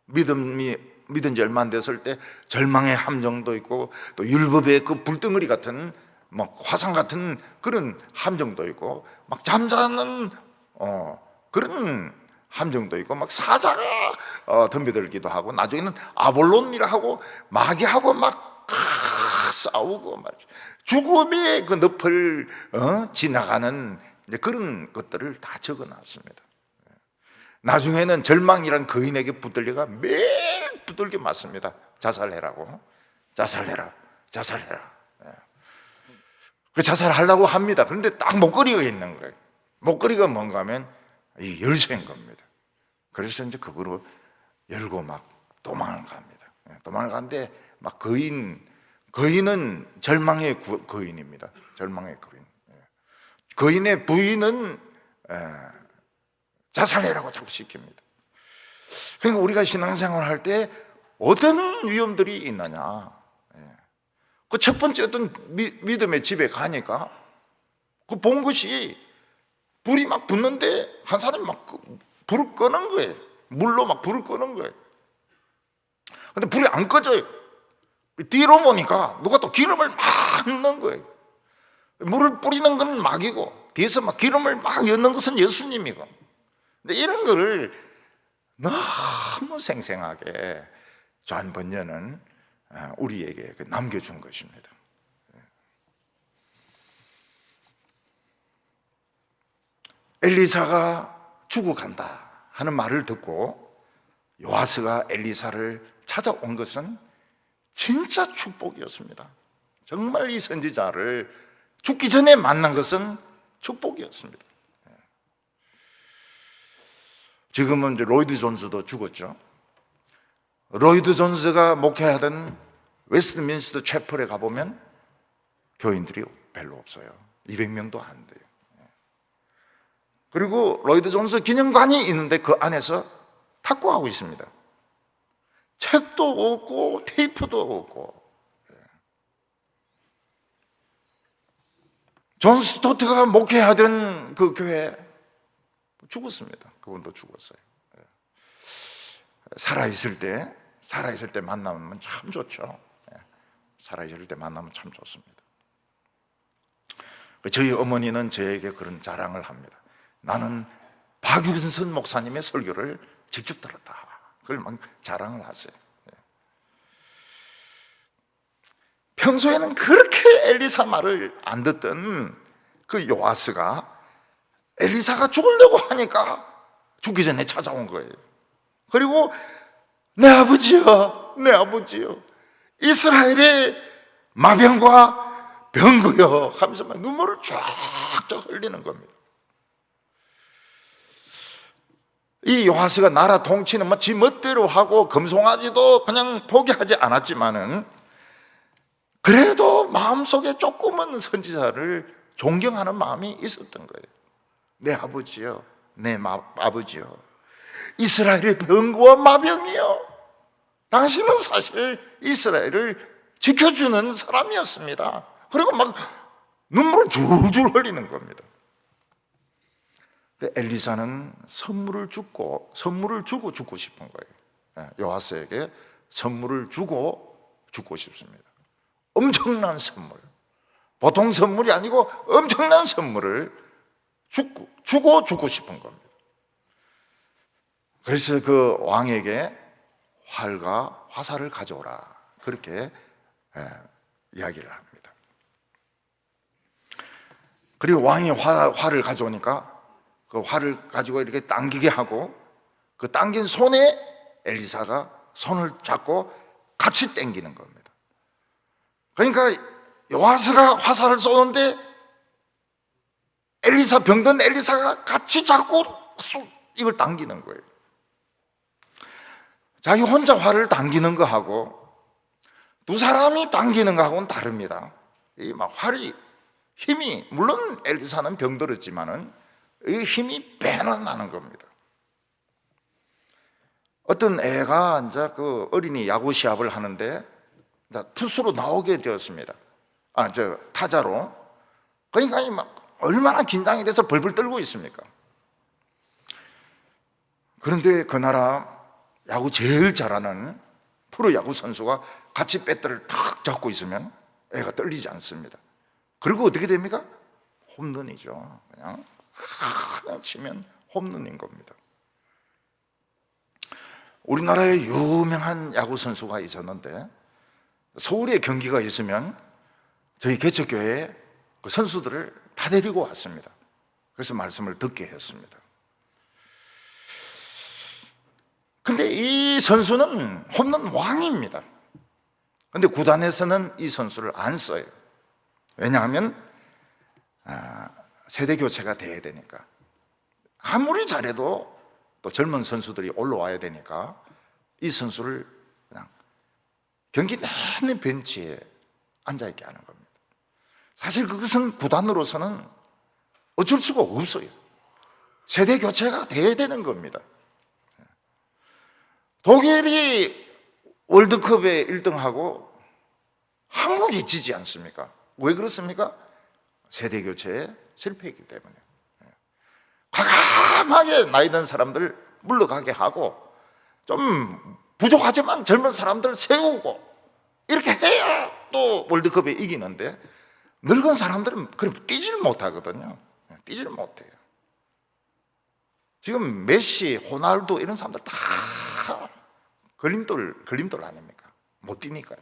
믿은 지 얼마 안 됐을 때 절망의 함정도 있고, 또 율법의 그 불덩어리 같은 막 화상 같은 그런 함정도 있고, 막 잠자는 그런 함정도 있고, 막 사자가 덤벼들기도 하고, 나중에는 아볼론이라 하고 마귀하고 막 싸우고 말이죠. 죽음의 그 늪을 지나가는 이제 그런 것들을 다 적어놨습니다. 나중에는 절망이란 거인에게 붙들려가 매일 두들겨 맞습니다. 자살해라고. 자살해라. 그 자살하려고 합니다. 그런데 딱 목걸이가 있는 거예요. 목걸이가 뭔가 하면 이 열쇠인 겁니다. 그래서 이제 그거로 열고 막 도망을 갑니다. 도망을 가는데 막 거인은 절망의 거인입니다. 절망의 거인. 거인의 부인은 자살해라고 자꾸 시킵니다. 그러니까 우리가 신앙생활 할 때 어떤 위험들이 있느냐. 그 첫 번째 어떤 믿음의 집에 가니까 그 본 것이 불이 막 붙는데 한 사람이 막 불을 끄는 거예요. 물로 막 불을 끄는 거예요. 근데 불이 안 꺼져요. 뒤로 보니까 누가 또 기름을 막 넣는 거예요. 물을 뿌리는 건 마귀고 뒤에서 막 기름을 막 넣는 것은 예수님이고. 근데 이런 거를 너무 생생하게 존 번연은 우리에게 남겨준 것입니다. 엘리사가 죽어간다 하는 말을 듣고 요아스가 엘리사를 찾아온 것은 진짜 축복이었습니다. 정말 이 선지자를 죽기 전에 만난 것은 축복이었습니다. 지금은 이제 로이드 존스도 죽었죠. 로이드 존스가 목회하던 웨스트민스터 채플에 가보면 교인들이 별로 없어요. 200명도 안 돼요. 그리고 로이드 존스 기념관이 있는데 그 안에서 탁구하고 있습니다. 책도 없고 테이프도 없고. 존 스토트가 목회하던 그 교회 죽었습니다. 그분도 죽었어요. 살아있을 때 만나면 참 좋죠. 살아있을 때 만나면 참 좋습니다. 저희 어머니는 저에게 그런 자랑을 합니다. 나는 박윤선 목사님의 설교를 직접 들었다. 그걸 막 자랑을 하세요. 평소에는 그렇게 엘리사 말을 안 듣던 그 요아스가 엘리사가 죽으려고 하니까 죽기 전에 찾아온 거예요. 그리고 내 아버지여, 내 아버지여, 이스라엘의 마병과 병거여 하면서 막 눈물을 쫙쫙 흘리는 겁니다. 이 요아스가 나라 통치는 뭐 지 멋대로 하고 금송아지도 그냥 포기하지 않았지만은 그래도 마음속에 조금은 선지자를 존경하는 마음이 있었던 거예요. 내 아버지요, 내 아버지요, 이스라엘의 병거와 마병이요, 당신은 사실 이스라엘을 지켜주는 사람이었습니다. 그리고 막 눈물을 줄줄 흘리는 겁니다. 엘리사는 선물을 주고 죽고 싶은 거예요. 요아스에게 선물을 주고 죽고 싶습니다. 엄청난 선물, 보통 선물이 아니고 엄청난 선물을 주고 죽고 싶은 겁니다. 그래서 그 왕에게 활과 화살을 가져오라, 그렇게 이야기를 합니다. 그리고 왕이 활을 가져오니까 그 활을 가지고 이렇게 당기게 하고, 그 당긴 손에 엘리사가 손을 잡고 같이 당기는 겁니다. 그러니까 요아스가 화살을 쏘는데 병든 엘리사가 같이 잡고 이걸 당기는 거예요. 자기 혼자 활을 당기는 거하고 두 사람이 당기는 거하고는 다릅니다. 이 막 활이 힘이, 물론 엘리사는 병들었지만은 이 힘이 배나 나는 겁니다. 어떤 애가 이제 그 어린이 야구 시합을 하는데 투수로 나오게 되었습니다. 타자로. 그러니까 막 얼마나 긴장이 돼서 벌벌 떨고 있습니까? 그런데 그 나라 야구 제일 잘하는 프로야구 선수가 같이 배트를 탁 잡고 있으면 애가 떨리지 않습니다. 그리고 어떻게 됩니까? 홈런이죠. 그냥 치면 홈런인 겁니다. 우리나라에 유명한 야구 선수가 있었는데 서울에 경기가 있으면 저희 개척교회에 그 선수들을 다 데리고 왔습니다. 그래서 말씀을 듣게 했습니다. 근데 이 선수는 홈런 왕입니다. 근데 구단에서는 이 선수를 안 써요. 왜냐하면 세대 교체가 돼야 되니까. 아무리 잘해도 또 젊은 선수들이 올라와야 되니까 이 선수를 그냥 경기 내내 벤치에 앉아있게 하는 겁니다. 사실 그것은 구단으로서는 어쩔 수가 없어요. 세대 교체가 돼야 되는 겁니다. 독일이 월드컵에 1등하고 한국이 지지 않습니까? 왜 그렇습니까? 세대 교체에 실패했기 때문에. 과감하게 나이 든 사람들 물러가게 하고 좀 부족하지만 젊은 사람들 세우고 이렇게 해야 또 월드컵에 이기는데, 늙은 사람들은 그럼 뛰질 못하거든요. 뛰질 못해요. 지금 메시, 호날두 이런 사람들 다 걸림돌 아닙니까? 못 뛰니까요.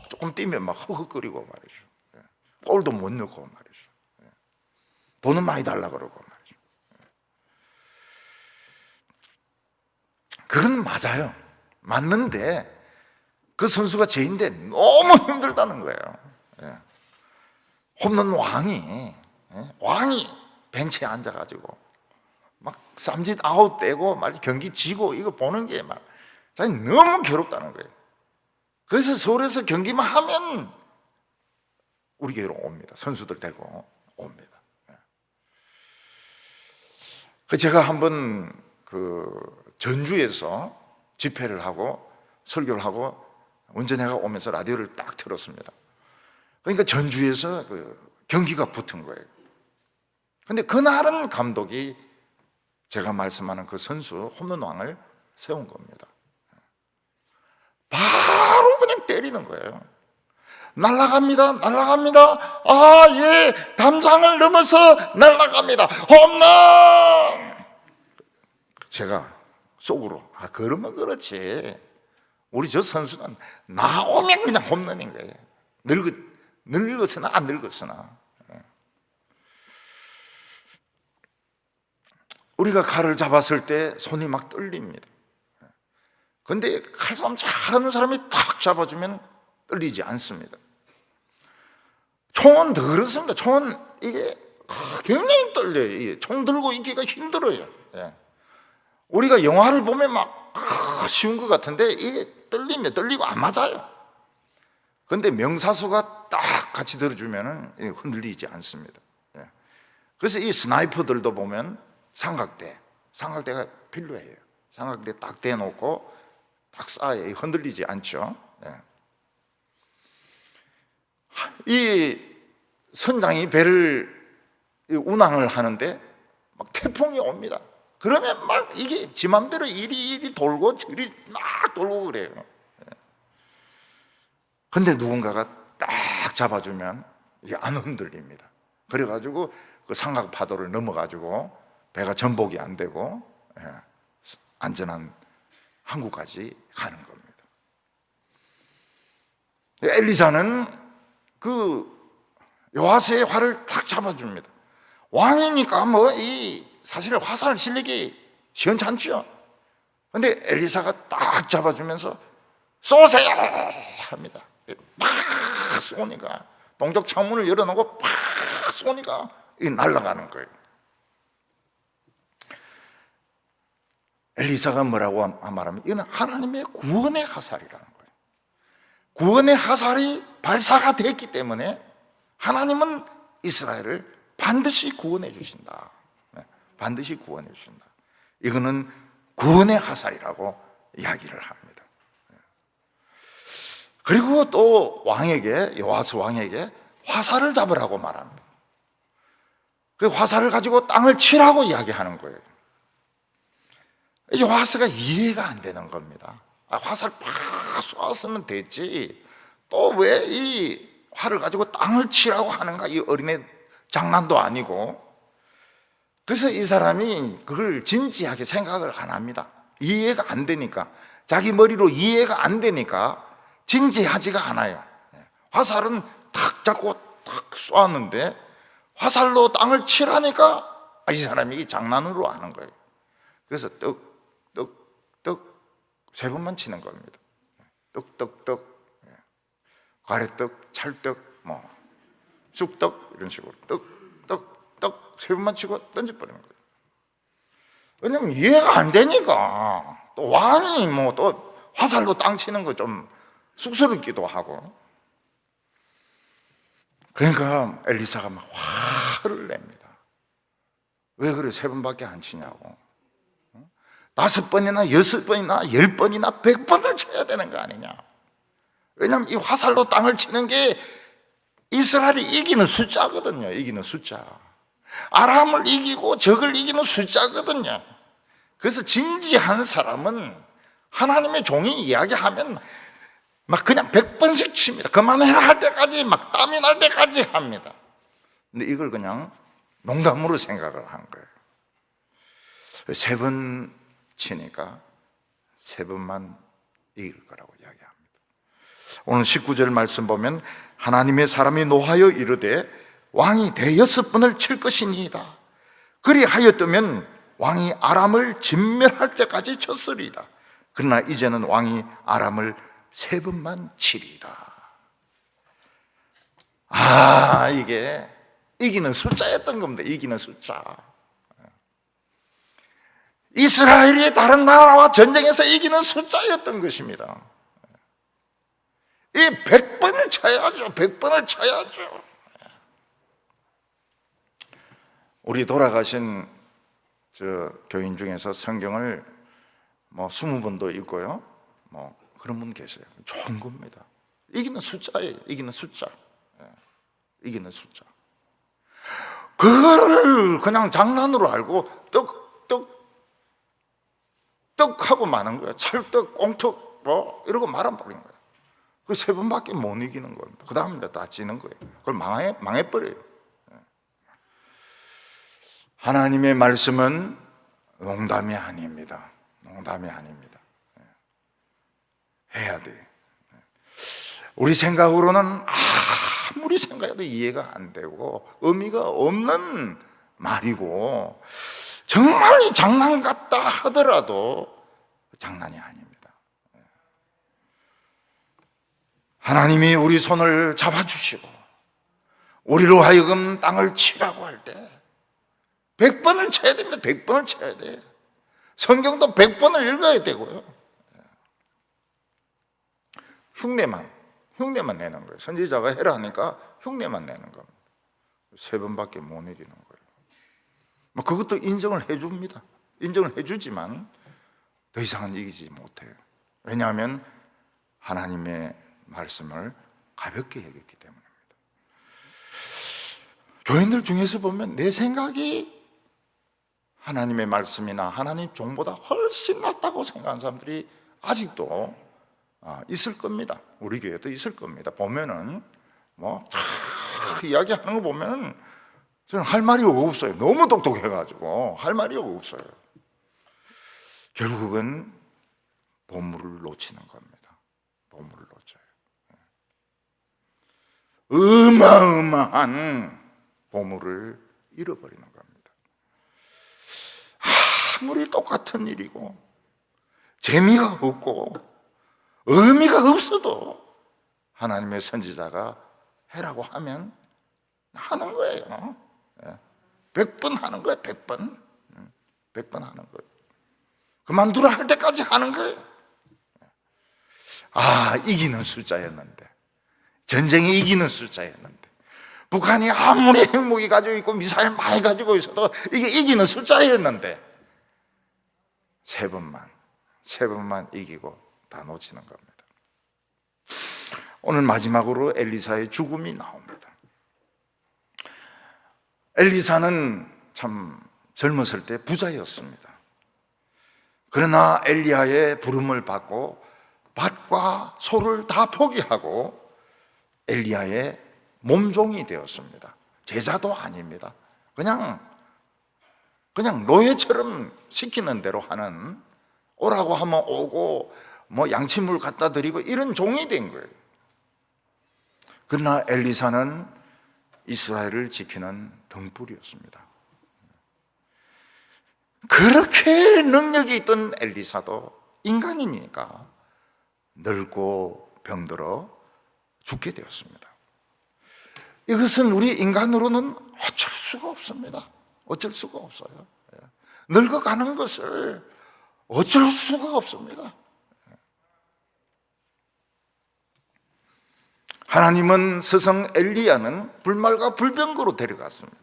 조금 뛰면 막 허허거리고 말이죠. 골도 못 넣고 말이죠. 돈은 많이 달라 그러고 말이죠. 그건 맞아요. 맞는데 그 선수가 죄인데 너무 힘들다는 거예요. 홈런 왕이 벤치에 앉아가지고 막 삼진 아웃 떼고 막 경기 지고 이거 보는 게 막 너무 괴롭다는 거예요. 그래서 서울에서 경기만 하면 우리 교회로 옵니다. 선수들 데리고 옵니다. 제가 한번 전주에서 집회를 하고 설교를 하고 운전해가 오면서 라디오를 딱 틀었습니다. 그러니까 전주에서 경기가 붙은 거예요. 근데 그날은 감독이 제가 말씀하는 그 선수 홈런왕을 세운 겁니다. 바로 그냥 때리는 거예요. 날아갑니다. 담장을 넘어서 날아갑니다. 홈런! 제가 속으로 그러면 그렇지, 우리 저 선수는 나오면 그냥 홈런인 거예요. 늙었으나 안 늙었으나. 우리가 칼을 잡았을 때 손이 막 떨립니다. 근데 칼싸움 잘하는 사람이 탁 잡아주면 떨리지 않습니다. 총은 더 그렇습니다. 총은 이게 굉장히 떨려요. 총 들고 있기가 힘들어요. 우리가 영화를 보면 막 쉬운 것 같은데 이게 떨리면 떨리고 안 맞아요. 근데 명사수가 딱 같이 들어주면 흔들리지 않습니다. 그래서 이 스나이퍼들도 보면 삼각대가 필요해요. 삼각대 딱 대놓고 딱 쏴야 흔들리지 않죠. 이 선장이 배를 운항을 하는데 막 태풍이 옵니다. 그러면 막 이게 지 맘대로 이리 돌고 저리 막 돌고 그래요. 근데 누군가가 딱 잡아주면 이게 안 흔들립니다. 그래가지고 그 삼각 파도를 넘어가지고 배가 전복이 안 되고 안전한 항구까지 가는 겁니다. 엘리사는 그 요아스의 활을 탁 잡아줍니다. 왕이니까 사실 화살 실력이 시원찮죠. 근데 엘리사가 딱 잡아주면서 쏘세요 합니다. 팍 쏘니까 동쪽 창문을 열어놓고 팍 쏘니까 이게 날아가는 거예요. 엘리사가 뭐라고 말하면 이건 하나님의 구원의 화살이라는 거예요. 구원의 화살이 발사가 됐기 때문에 하나님은 이스라엘을 반드시 구원해 주신다. 반드시 구원해 주신다. 이거는 구원의 화살이라고 이야기를 합니다. 그리고 또 요아스 왕에게 화살을 잡으라고 말합니다. 그 화살을 가지고 땅을 치라고 이야기하는 거예요. 요아스가 이해가 안 되는 겁니다. 화살 팍 쏘았으면 됐지 또 왜 이 활을 가지고 땅을 치라고 하는가? 이 어린애 장난도 아니고. 그래서 이 사람이 그걸 진지하게 생각을 안 합니다. 이해가 안 되니까, 자기 머리로 이해가 안 되니까 진지하지가 않아요. 화살은 탁 잡고 탁 쏘았는데 화살로 땅을 치라니까 이 사람이 장난으로 하는 거예요. 그래서 떡 세 번만 치는 겁니다. 떡 가래떡, 찰떡, 쑥떡 이런 식으로 떡 세 번만 치고 던져버리는 거예요. 왜냐면 이해가 안 되니까. 또 왕이 또 화살로 땅 치는 거 좀 쑥스럽기도 하고. 그러니까 엘리사가 막 화를 냅니다. 왜 그래 세 번밖에 안 치냐고. 5번이나 6번이나 10번이나 100번을 쳐야 되는 거 아니냐. 왜냐하면 이 화살로 땅을 치는 게 이스라엘이 이기는 숫자거든요. 이기는 숫자. 아람을 이기고 적을 이기는 숫자거든요. 그래서 진지한 사람은 하나님의 종이 이야기하면 막 그냥 100번씩 칩니다. 그만해야 할 때까지 막 땀이 날 때까지 합니다. 근데 이걸 그냥 농담으로 생각을 한 거예요. 3번 치니까 3번만 이길 거라고 이야기합니다. 오늘 19절 말씀 보면 하나님의 사람이 노하여 이르되 왕이 대여섯 번을 칠 것이니이다. 그리하였더면 왕이 아람을 진멸할 때까지 쳤으리이다. 그러나 이제는 왕이 아람을 3번만 치리이다. 이게 이기는 숫자였던 겁니다. 이기는 숫자. 이스라엘이 다른 나라와 전쟁에서 이기는 숫자였던 것입니다. 이 100번을 쳐야죠. 100번을 쳐야죠. 우리 돌아가신 교인 중에서 성경을 20번도 읽고요. 그런 분 계세요. 좋은 겁니다. 이기는 숫자예요. 이기는 숫자. 이기는 숫자. 그거를 그냥 장난으로 알고 떡하고 마는 거예요. 찰떡, 꽁떡 이러고 말아버린 거예요. 그 3번밖에 못 이기는 겁니다. 그 다음에 다 지는 거예요. 그걸 망해버려요. 하나님의 말씀은 농담이 아닙니다. 농담이 아닙니다. 해야 돼. 우리 생각으로는 아무리 생각해도 이해가 안 되고 의미가 없는 말이고 정말 장난 같다 하더라도 장난이 아닙니다. 하나님이 우리 손을 잡아주시고 우리로 하여금 땅을 치라고 할 때 100번을 쳐야 됩니다. 100번을 쳐야 돼. 성경도 100번을 읽어야 되고요. 흉내만 내는 거예요. 선지자가 해라 하니까 흉내만 내는 겁니다. 3번밖에 못 이기는 거예요. 뭐 그것도 인정을 해줍니다. 인정을 해주지만 더 이상은 이기지 못해요. 왜냐하면 하나님의 말씀을 가볍게 여겼기 때문입니다. 교인들 중에서 보면 내 생각이 하나님의 말씀이나 하나님 종보다 훨씬 낫다고 생각하는 사람들이 아직도 있을 겁니다. 우리 교회도 있을 겁니다. 보면은 이야기하는 거 보면은 저는 할 말이 없어요. 너무 똑똑해가지고 할 말이 없어요. 결국은 보물을 놓치는 겁니다. 보물을 놓쳐요. 어마어마한 보물을 잃어버리는 겁니다. 아무리 똑같은 일이고 재미가 없고 의미가 없어도 하나님의 선지자가 해라고 하면 하는 거예요. 100번 하는 거예요. 100번. 100번 하는 거예요. 그만두라 할 때까지 하는 거예요. 이기는 숫자였는데, 전쟁이 이기는 숫자였는데, 북한이 아무리 핵무기 가지고 있고 미사일 많이 가지고 있어도 이게 이기는 숫자였는데 3번만 이기고 다 놓치는 겁니다. 오늘 마지막으로 엘리사의 죽음이 나옵니다. 엘리사는 참 젊었을 때 부자였습니다. 그러나 엘리야의 부름을 받고 밭과 소를 다 포기하고 엘리야의 몸종이 되었습니다. 제자도 아닙니다. 그냥 노예처럼 시키는 대로 하는, 오라고 하면 오고 양치물 갖다 드리고 이런 종이 된 거예요. 그러나 엘리사는 이스라엘을 지키는 등불이었습니다. 그렇게 능력이 있던 엘리사도 인간이니까 늙고 병들어 죽게 되었습니다. 이것은 우리 인간으로는 어쩔 수가 없습니다. 어쩔 수가 없어요. 늙어가는 것을 어쩔 수가 없습니다. 하나님은 스승 엘리야는 불말과 불병거로 데려갔습니다.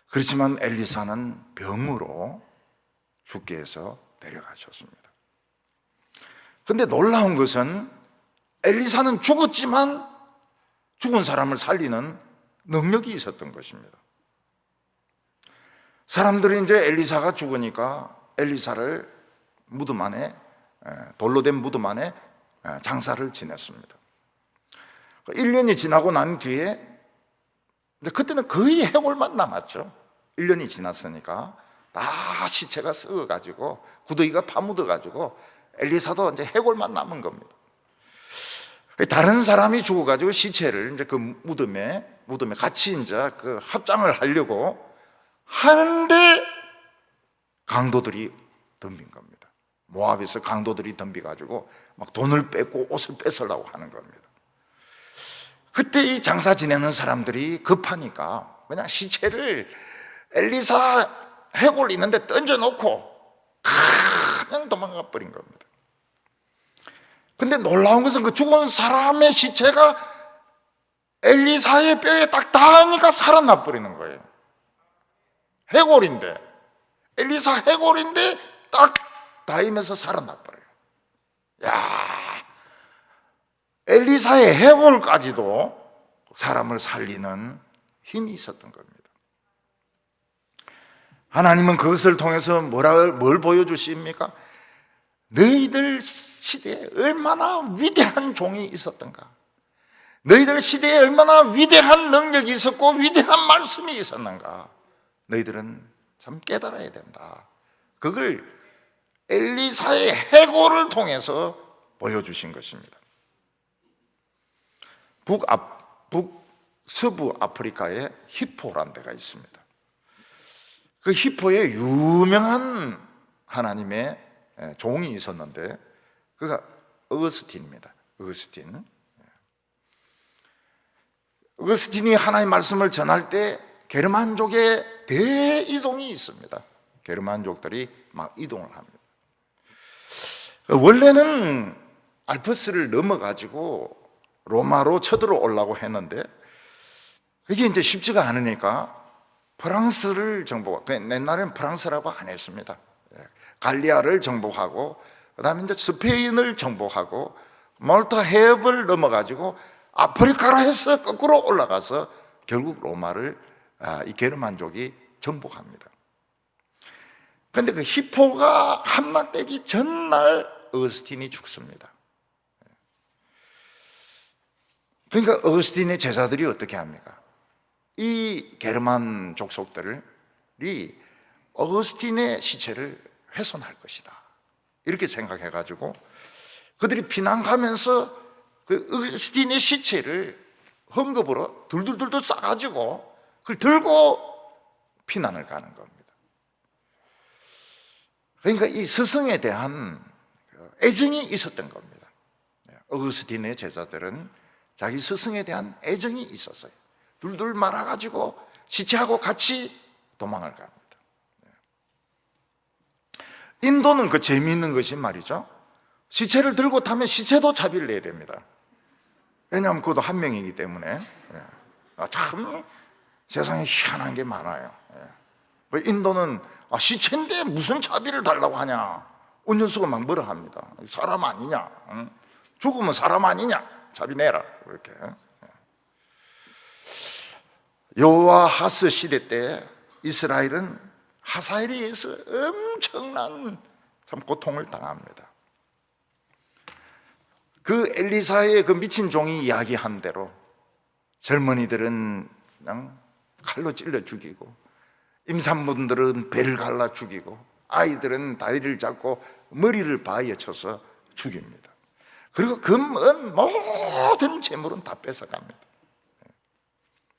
그렇지만 엘리사는 병으로 죽게 해서 데려가셨습니다. 그런데 놀라운 것은 엘리사는 죽었지만 죽은 사람을 살리는 능력이 있었던 것입니다. 사람들이 이제 엘리사가 죽으니까 엘리사를 무덤 안에, 돌로 된 무덤 안에 장사를 지냈습니다. 1년이 지나고 난 뒤에, 근데 그때는 거의 해골만 남았죠. 1년이 지났으니까 다 시체가 썩어가지고 구더기가 파묻어가지고 엘리사도 이제 해골만 남은 겁니다. 다른 사람이 죽어가지고 시체를 이제 그 무덤에 같이 이제 그 합장을 하려고 하는데 강도들이 덤빈 겁니다. 모압에서 강도들이 덤비가지고 막 돈을 뺏고 옷을 뺏으려고 하는 겁니다. 그때 이 장사 지내는 사람들이 급하니까 그냥 시체를 엘리사 해골 있는데 던져놓고 그냥 도망가 버린 겁니다. 근데 놀라운 것은 그 죽은 사람의 시체가 엘리사의 뼈에 딱 닿으니까 살아나 버리는 거예요. 해골인데, 엘리사 해골인데 딱 닿으면서 살아나 버려요. 야, 엘리사의 해골까지도 사람을 살리는 힘이 있었던 겁니다. 하나님은 그것을 통해서 뭘 보여주십니까? 너희들 시대에 얼마나 위대한 종이 있었던가, 너희들 시대에 얼마나 위대한 능력이 있었고 위대한 말씀이 있었는가, 너희들은 참 깨달아야 된다. 그걸 엘리사의 해골을 통해서 보여주신 것입니다. 서부 아프리카에 히포라는 데가 있습니다. 그 히포에 유명한 하나님의 종이 있었는데 그가 어거스틴입니다. 어거스틴이 하나님의 말씀을 전할 때 게르만족의 대이동이 있습니다. 게르만족들이 막 이동을 합니다. 원래는 알프스를 넘어가지고 로마로 쳐들어오려고 했는데 그게 이제 쉽지가 않으니까 프랑스를 정복하고, 옛날에는 프랑스라고 안 했습니다. 갈리아를 정복하고, 그 다음에 이제 스페인을 정복하고, 몰타 해협을 넘어가지고 아프리카로 해서 거꾸로 올라가서 결국 로마를 이 게르만족이 정복합니다. 그런데 그 히포가 함락되기 전날 어거스틴이 죽습니다. 그러니까 어거스틴의 제자들이 어떻게 합니까? 이 게르만 족속들이 어거스틴의 시체를 훼손할 것이다 이렇게 생각해가지고 그들이 피난 가면서 그 어거스틴의 시체를 헝겊으로 둘둘둘둘 싸가지고 그걸 들고 피난을 가는 겁니다. 그러니까 이 스승에 대한 애정이 있었던 겁니다. 어거스틴의 제자들은 자기 스승에 대한 애정이 있었어요. 둘둘 말아가지고 시체하고 같이 도망을 갑니다. 인도는 그 재미있는 것이 말이죠, 시체를 들고 타면 시체도 차비를 내야 됩니다. 왜냐하면 그것도 한 명이기 때문에. 참 세상에 희한한 게 많아요. 인도는 시체인데 무슨 차비를 달라고 하냐, 운전수가 막 뭐라 합니다. 사람 아니냐, 죽으면 사람 아니냐, 차비 내라 이렇게. 여호와하스 시대 때 이스라엘은 하사엘에 의해서 엄청난 참 고통을 당합니다. 그 엘리사의 그 미친 종이 이야기한 대로 젊은이들은 그냥 칼로 찔러 죽이고, 임산부들은 배를 갈라 죽이고, 아이들은 다리를 잡고 머리를 바위에 쳐서 죽입니다. 그리고 그 모든 재물은 다 뺏어갑니다.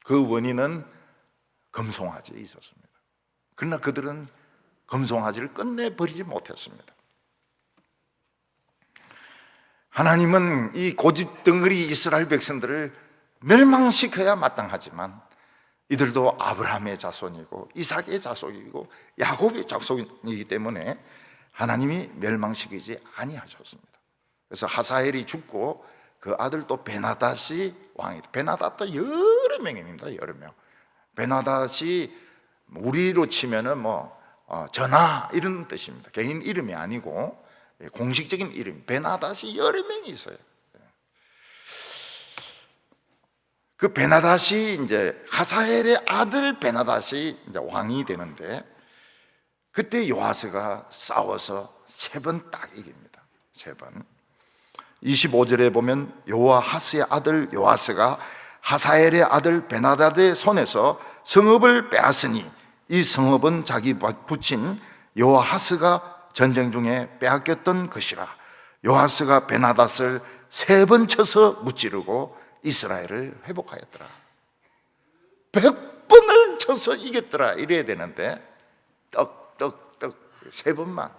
그 원인은 금송아지에 있었습니다. 그러나 그들은 금송아지를 끝내버리지 못했습니다. 하나님은 이 고집덩어리 이스라엘 백성들을 멸망시켜야 마땅하지만 이들도 아브라함의 자손이고 이삭의 자손이고 야곱의 자손이기 때문에 하나님이 멸망시키지 아니하셨습니다. 그래서 하사엘이 죽고 그 아들 또 베나닷이 왕이, 베나닷도 여러 명입니다. 여러 명. 베나닷이 우리로 치면은 전하 이런 뜻입니다. 개인 이름이 아니고 공식적인 이름. 베나닷이 여러 명이 있어요. 그 베나닷이 이제 하사엘의 아들 베나닷이 이제 왕이 되는데 그때 요아스가 싸워서 3번 딱 이깁니다. 3번. 25절에 보면 요아하스의 아들 요아스가 하사엘의 아들 베나닷의 손에서 성읍을 빼앗으니 이 성읍은 자기 부친 요아하스가 전쟁 중에 빼앗겼던 것이라. 요아스가 베나닷을 3번 쳐서 무찌르고 이스라엘을 회복하였더라. 100번을 쳐서 이겼더라 이래야 되는데 떡 3번만.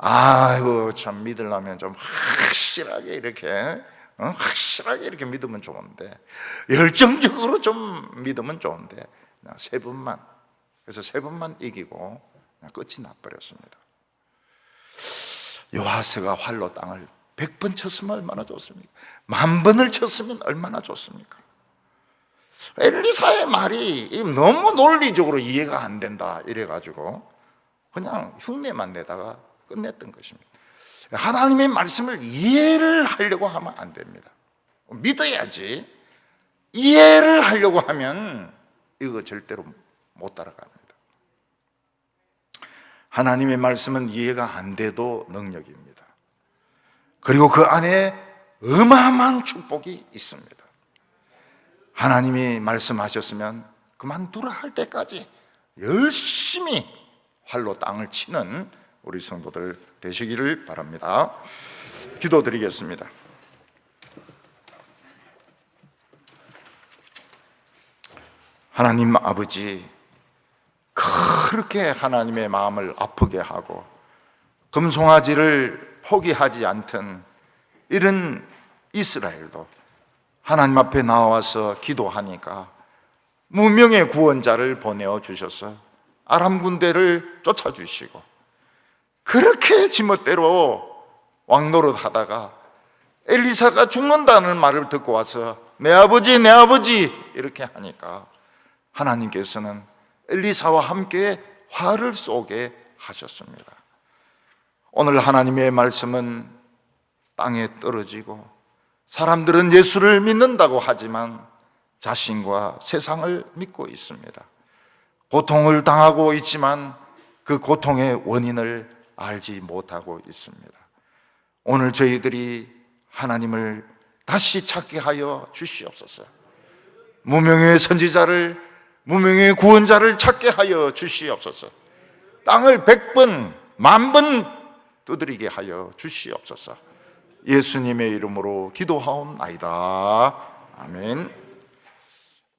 아이고 참 믿으려면 좀 확실하게 이렇게 믿으면 좋은데, 열정적으로 좀 믿으면 좋은데 그냥 3번만. 그래서 3번만 이기고 그냥 끝이 나버렸습니다. 요아스가 활로 땅을 100번 쳤으면 얼마나 좋습니까? 10,000번을 쳤으면 얼마나 좋습니까? 엘리사의 말이 너무 논리적으로 이해가 안 된다 이래가지고 그냥 흉내만 내다가 끝냈던 것입니다. 하나님의 말씀을 이해를 하려고 하면 안 됩니다. 믿어야지. 이해를 하려고 하면 이거 절대로 못 따라갑니다. 하나님의 말씀은 이해가 안 돼도 능력입니다. 그리고 그 안에 어마어마한 축복이 있습니다. 하나님이 말씀하셨으면 그만두라 할 때까지 열심히 활로 땅을 치는 우리 성도들 되시기를 바랍니다. 기도드리겠습니다. 하나님 아버지, 그렇게 하나님의 마음을 아프게 하고 금송아지를 포기하지 않던 이런 이스라엘도 하나님 앞에 나와서 기도하니까 무명의 구원자를 보내어 주셔서 아람 군대를 쫓아주시고, 그렇게 지멋대로 왕노릇 하다가 엘리사가 죽는다는 말을 듣고 와서 내 아버지 내 아버지 이렇게 하니까 하나님께서는 엘리사와 함께 화를 쏘게 하셨습니다. 오늘 하나님의 말씀은 땅에 떨어지고 사람들은 예수를 믿는다고 하지만 자신과 세상을 믿고 있습니다. 고통을 당하고 있지만 그 고통의 원인을 알지 못하고 있습니다. 오늘 저희들이 하나님을 다시 찾게 하여 주시옵소서. 무명의 선지자를, 무명의 구원자를 찾게 하여 주시옵소서. 땅을 100번, 10,000번 두드리게 하여 주시옵소서. 예수님의 이름으로 기도하옵나이다. 아멘.